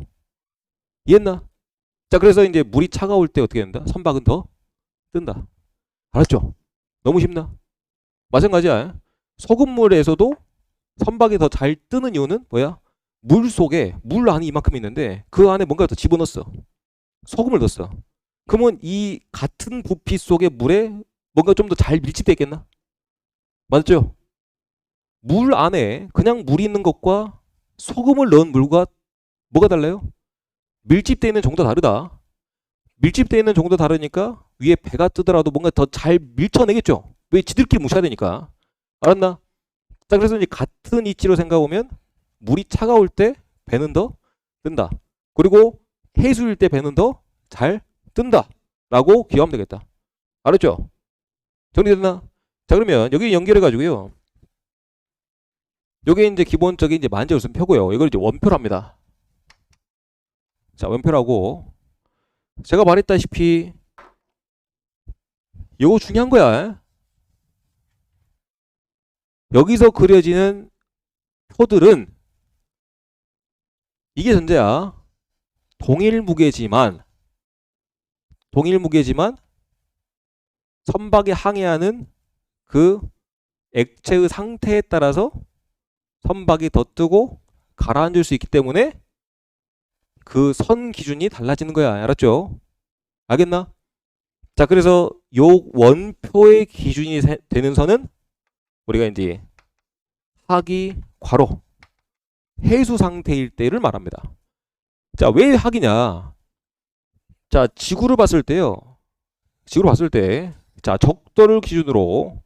이해했나? 자, 그래서 이제 물이 차가울 때 어떻게 된다? 선박은 더 뜬다. 알았죠? 너무 쉽나? 마찬가지야. 소금물에서도 선박이 더 잘 뜨는 이유는 뭐야? 물 속에 물 안이 이만큼 있는데 그 안에 뭔가 더 집어넣었어. 소금을 넣었어. 그러면 이 같은 부피 속의 물에 뭔가 좀 더 잘 밀집되어 있겠나? 맞죠? 물 안에 그냥 물이 있는 것과 소금을 넣은 물과 뭐가 달라요? 밀집되어 있는 정도가 다르다. 밀집되어 있는 정도 다르니까 위에 배가 뜨더라도 뭔가 더 잘 밀쳐내겠죠. 왜? 지들끼리 뭉쳐야 되니까. 알았나? 자, 그래서 이제 같은 이치로 생각해보면 물이 차가울 때 배는 더 뜬다. 그리고 해수일 때 배는 더 잘 뜬다. 라고 기억하면 되겠다. 알았죠? 정리됐나? 자, 그러면 여기 연결해가지고요. 요게 이제 기본적인 이제 만재우선표고요. 이걸 이제 원표랍니다. 자, 원표라고. 제가 말했다시피 요거 중요한 거야. 여기서 그려지는 표들은 이게 전제야. 동일 무게지만 선박에 항해하는 그 액체의 상태에 따라서 선박이 더 뜨고 가라앉을 수 있기 때문에 그 선 기준이 달라지는 거야. 알았죠? 알겠나? 자, 그래서 요 원표의 기준이 되는 선은 우리가 이제 하기 괄호 해수 상태일 때를 말합니다. 자, 왜 하기냐? 자, 지구를 봤을 때요. 자, 적도를 기준으로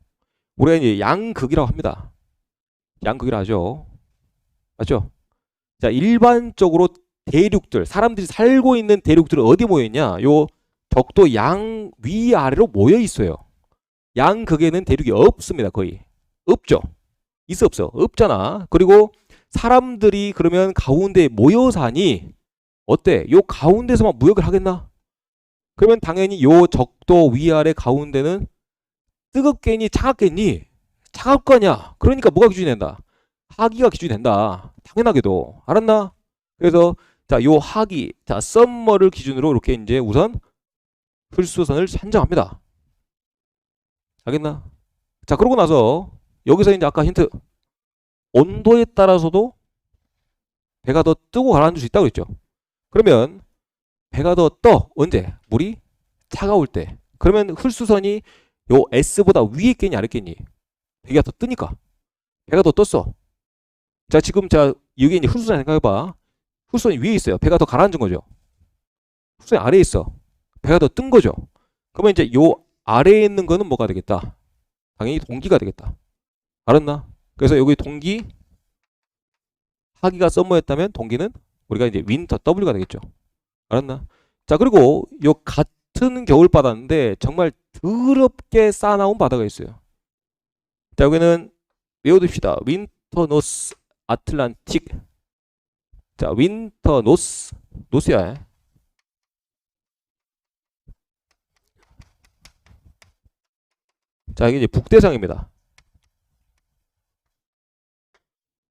우리가 이제 양극이라고 합니다. 양극이라 하죠. 맞죠? 자, 일반적으로 대륙들, 사람들이 살고 있는 대륙들은 어디 모여 있냐? 요 적도 양 위아래로 모여 있어요. 양극에는 대륙이 없습니다. 거의. 없죠. 있어 없어? 없잖아. 그리고 사람들이 그러면 가운데 모여 사니 어때? 요 가운데서만 무역을 하겠나? 그러면 당연히 요 적도 위아래 가운데는 뜨겁겠니? 차갑겠니? 차갑 거냐? 그러니까 뭐가 기준이 된다? 하기가 기준이 된다. 당연하게도. 알았나? 그래서 자, 요 하기, 자, 썸머를 기준으로 이렇게 이제 우선 홀수선을 산정합니다. 알겠나? 자, 그러고 나서 여기서 이제 아까 힌트 온도에 따라서도 배가 더 뜨고 가라앉을 수 있다고 그랬죠. 그러면 배가 더 떠. 언제? 물이 차가울 때. 그러면 흙수선이 요 S보다 위에 있겠니 아래 있겠니? 배가 더 뜨니까. 배가 더 떴어. 자, 지금 자 여기 이제 흙수선 생각해봐. 흙수선이 위에 있어요. 배가 더 가라앉은 거죠. 흙수선이 아래에 있어. 배가 더 뜬 거죠. 그러면 이제 요 아래에 있는 거는 뭐가 되겠다? 당연히 동기가 되겠다. 알았나? 그래서 여기 동기 하기가 썸머였다면 동기는 우리가 이제 윈터 W가 되겠죠. 알았나? 자, 그리고 요 같은 겨울바다인데 정말 더럽게 싸나운 바다가 있어요. 자, 여기는 외워둡시다. 윈터 노스 아틀란틱. 자, 윈터 노스야. 자, 이게 이제 북대서양입니다.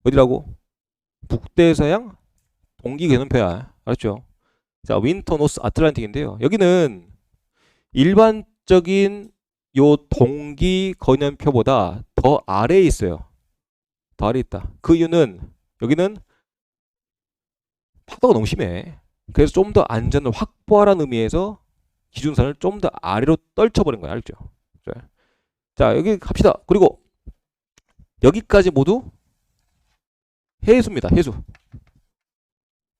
어디라고? 북대서양 동기 개념표야. 알았죠? 자, 윈터 노스 아틀란틱인데요. 여기는 일반적인 요 동기 거년표보다 더 아래에 있어요. 더 아래에 있다. 그 이유는 여기는 파도가 너무 심해. 그래서 좀 더 안전을 확보하라는 의미에서 기준선을 좀 더 아래로 떨쳐버린 거야. 알죠? 자, 여기 갑시다. 그리고 여기까지 모두 해수입니다. 해수.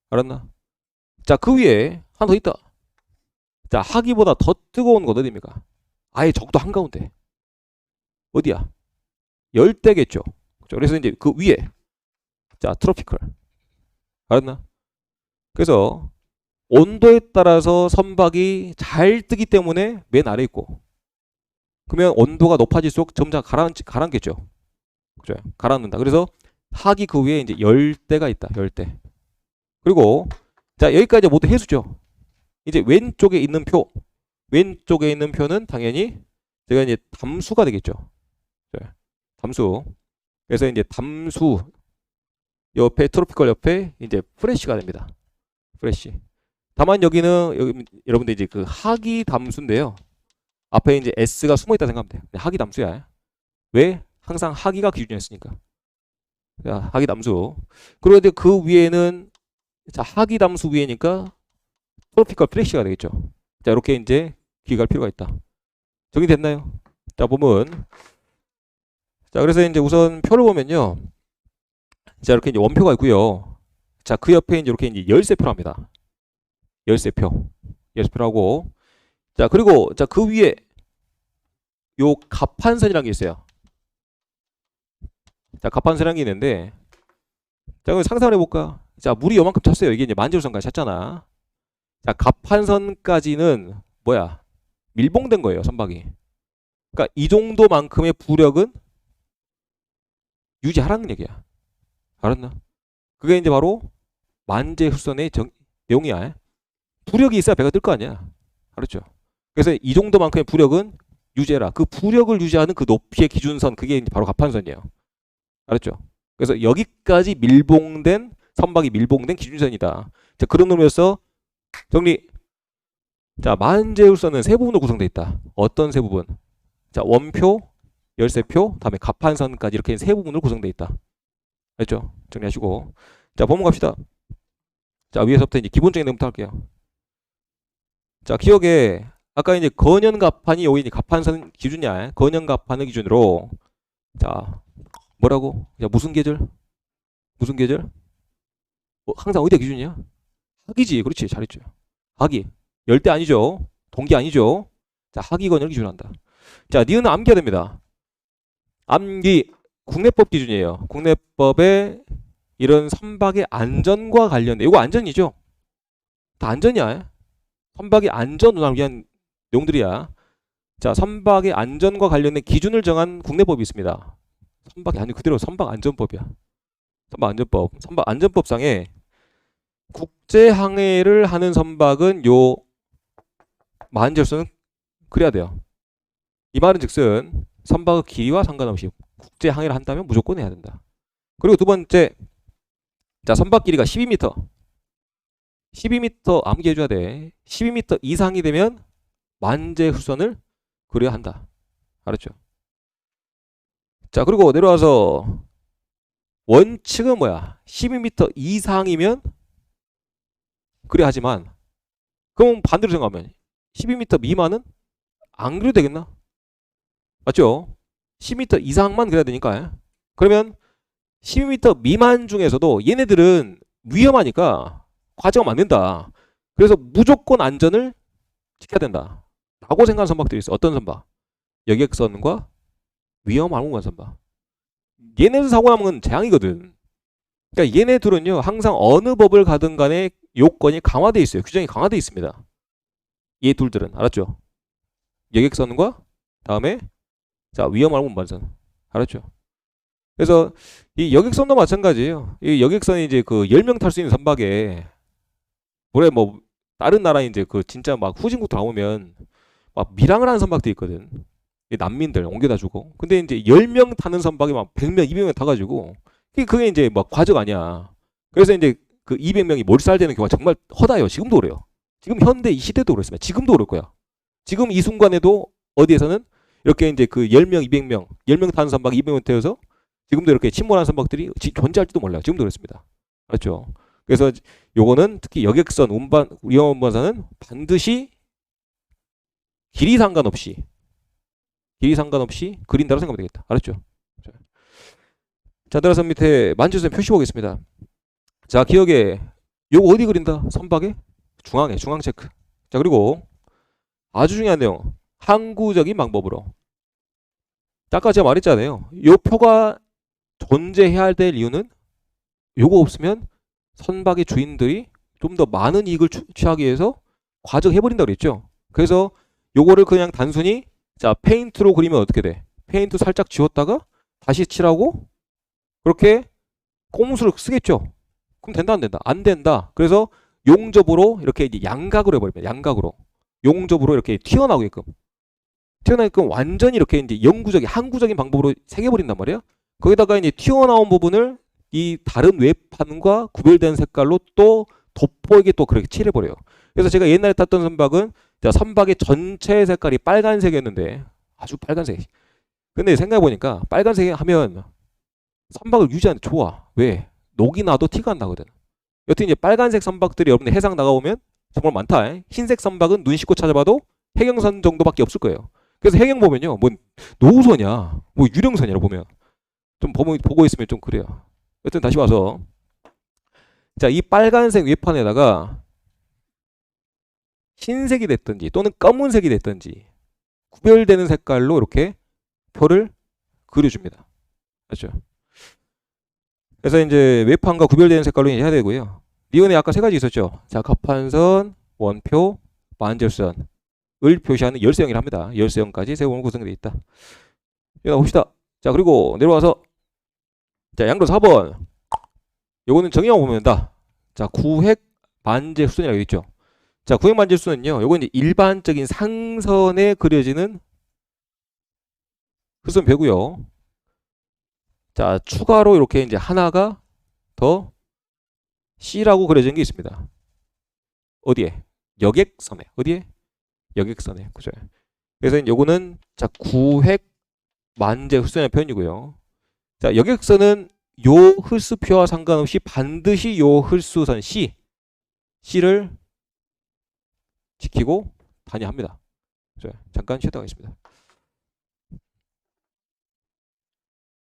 알았나? 자, 그 위에 하나 더 있다. 자, 하기보다 더 뜨거운 곳 어디입니까? 아예 적도 한가운데. 어디야? 열대겠죠. 그래서 이제 그 위에 자, 트로피컬. 알았나? 그래서 온도에 따라서 선박이 잘 뜨기 때문에 맨 아래 있고, 그러면 온도가 높아질수록 점점 가라앉겠죠. 그죠? 가라앉는다. 그래서 하기 그 위에 이제 열대가 있다. 열대. 그리고 자, 여기까지 모두 해수죠. 이제 왼쪽에 있는 표는 당연히 제가 이제 담수가 되겠죠. 담수. 그래서 이제 담수 옆에 트로피컬 옆에 이제 프레쉬가 됩니다. 프레쉬. 다만 여기는 여러분들 이제 그 하기 담수인데요. 앞에 이제 S가 숨어 있다 생각하면 돼요. 하기 담수야. 왜? 항상 하기가 기준이었으니까. 자, 하기 담수. 그리고 이제 그 위에는 자, 하기 담수 위에니까 트로피컬 프레쉬가 되겠죠. 자, 이렇게 이제 기억할 필요가 있다. 정리됐나요? 자, 보면 자, 그래서 이제 우선 표를 보면요. 자, 이렇게 이제 원표가 있고요. 자, 그 옆에 이제 이렇게 이제 열쇠표랍니다. 열쇠표라고. 자, 그리고 자, 그 위에 요 갑판선이라는 게 있어요. 자, 갑판선이라는 게 있는데, 자, 그럼 상상을 해볼까? 자, 물이 요만큼 찼어요. 이게 이제 만재우선까지 찼잖아. 자, 갑판선까지는 뭐야? 밀봉된 거예요, 선박이. 그러니까 이 정도만큼의 부력은 유지하라는 얘기야. 알았나? 그게 이제 바로 만재hu선의 내용이야. 부력이 있어야 배가 뜰 거 아니야. 알았죠? 그래서 이 정도만큼의 부력은 유지해라. 그 부력을 유지하는 그 높이의 기준선, 그게 이제 바로 갑판선이에요. 알았죠? 그래서 여기까지 밀봉된 선박이 밀봉된 기준선이다. 자, 그런 의미에서 정리. 자, 만재hu선은 세 부분으로 구성되어 있다. 어떤 세 부분? 자, 원표, 열쇠표, 다음에 갑판선까지 이렇게 세 부분으로 구성되어 있다. 알죠? 정리하시고. 자, 본문 갑시다. 자, 위에서부터 이제 기본적인 내용부터 할게요. 자, 기억에 아까 이제 건연갑판이 여기 이제 갑판선 기준이야. 건연갑판을 기준으로 자, 뭐라고? 야, 무슨 계절? 무슨 계절? 항상 어디가 기준이야? 하기지. 그렇지. 잘했죠. 하기. 열대 아니죠. 동기 아니죠. 자, 하기 건연을 기준한다. 자, 니은 암기가 됩니다. 암기 국내법 기준이에요. 국내법에 이런 선박의 안전과 관련된, 이거 안전이죠. 다 안전이야. 선박의 안전 운항을 위한 내용들이야. 자, 선박의 안전과 관련된 기준을 정한 국내법이 있습니다. 선박이 아니 그대로 선박 안전법이야. 선박 안전법상에 국제 항해를 하는 선박은 요 만재hu선은 그래야 돼요. 이 말은즉슨 선박의 길이와 상관없이 국제 항해를 한다면 무조건 해야 된다. 그리고 두 번째, 자, 선박 길이가 12m. 12m 암기해줘야 돼. 12m 이상이 되면 만재hu선을 그려야 한다. 알았죠? 자, 그리고 내려와서 원칙은 뭐야? 12m 이상이면 그래 하지만 그럼 반대로 생각하면 12m 미만은 안 그래도 되겠나? 맞죠? 10m 이상만 그래야 되니까. 그러면 12m 미만 중에서도 얘네들은 위험하니까 과정은 안 된다. 그래서 무조건 안전을 지켜야 된다. 라고 생각하는 선박들이 있어. 어떤 선박? 여객선과 위험 항공관 선박. 얘네들 사고 나면 재앙이거든. 그러니까 얘네들은요 항상 어느 법을 가든 간에 요건이 강화되어 있어요. 규정이 강화되어 있습니다. 얘 둘들은 알았죠? 여객선과 다음에 자 위험 항공관선 알았죠? 그래서 이 여객선도 마찬가지예요. 이 여객선이 이제 그 10명 탈 수 있는 선박에 뭐래 뭐 다른 나라 이제 그 진짜 막 후진국 나오면 막 밀항을 하는 선박도 있거든. 난민들 옮겨다 주고. 근데 이제 10명 타는 선박에 막 100명, 200명 타가지고 그게 이제 막 과적 아니야. 그래서 이제 그 200명이 몰살되는 경우가 정말 허다해요. 지금도 그래요. 지금 현대 이 시대도 그렇습니다. 지금도 그럴 거야. 지금 이 순간에도 어디에서는 이렇게 이제 그 10명, 200명, 10명 타는 선박 200명 태워서 지금도 이렇게 침몰한 선박들이 존재할지도 몰라요. 지금도 그렇습니다. 그렇죠. 그래서 요거는 특히 여객선, 위험 운반선은 반드시 길이 상관없이 그린다고 생각하면 되겠다. 알았죠? 자, 따라서 밑에 만지선 표시 보겠습니다. 자, 기억에 요거 어디 그린다? 선박의 중앙에 중앙 체크. 자, 그리고 아주 중요한 내용. 항구적인 방법으로. 아까 제가 말했잖아요. 요 표가 존재해야 될 이유는 요거 없으면 선박의 주인들이 좀 더 많은 이익을 취하기 위해서 과적해버린다고 그랬죠. 그래서 요거를 그냥 단순히 자 페인트로 그리면 어떻게 돼? 페인트 살짝 지웠다가 다시 칠하고 그렇게 꼼수를 쓰겠죠. 그럼 된다 안 된다? 안 된다. 그래서 용접으로 이렇게 이제 양각으로 해버립니다. 양각으로 용접으로 이렇게 튀어나오게끔 완전히 이렇게 이제 영구적인 항구적인 방법으로 새겨버린단 말이야. 거기다가 이제 튀어나온 부분을 이 다른 외판과 구별된 색깔로 또 돋보이게 또 그렇게 칠해버려요. 그래서 제가 옛날에 탔던 선박은 선박의 전체 색깔이 빨간색이었는데 아주 빨간색. 근데 생각해보니까 빨간색 하면 선박을 유지하는데 좋아. 왜? 녹이 나도 티가 안 나거든. 여튼 이제 빨간색 선박들이 여러분들 해상 나가보면 정말 많다. 흰색 선박은 눈 씻고 찾아봐도 해경선 정도밖에 없을 거예요. 그래서 해경 보면요, 뭐 노후선이야, 뭐 유령선이라 보면 좀 보고 있으면 좀 그래요. 여튼 다시 와서 자, 이 빨간색 외판에다가 흰색이 됐든지 또는 검은색이 됐든지 구별되는 색깔로 이렇게 표를 그려줍니다. 그렇죠? 그래서 이제 외판과 구별되는 색깔로 해야 되고요. 니은에 아까 세 가지 있었죠. 자, 갑판선, 원표, 만절선을 표시하는 열쇠형이라 합니다. 열쇠형까지 세 번으로 구성되어 있다. 여기 봅시다. 자, 그리고 내려와서 자, 양도 4번. 요거는 정의만 보면 된다. 자, 구획 만제 수선이라고 있죠. 자, 구획 만제 수선은요. 요거 이제 일반적인 상선에 그려지는 수선배고요. 자, 추가로 이렇게 이제 하나가 더 C라고 그려진 게 있습니다. 어디에? 여객선에. 어디에? 여객선에. 그죠? 그래서 요거는 자, 구획 만제 수선의 표현이고요. 자, 여객선은 요 흡수표와 상관없이 반드시 요 흡수선 C를 지키고 다녀야 합니다. 그죠? 잠깐 쉬었다 가겠습니다.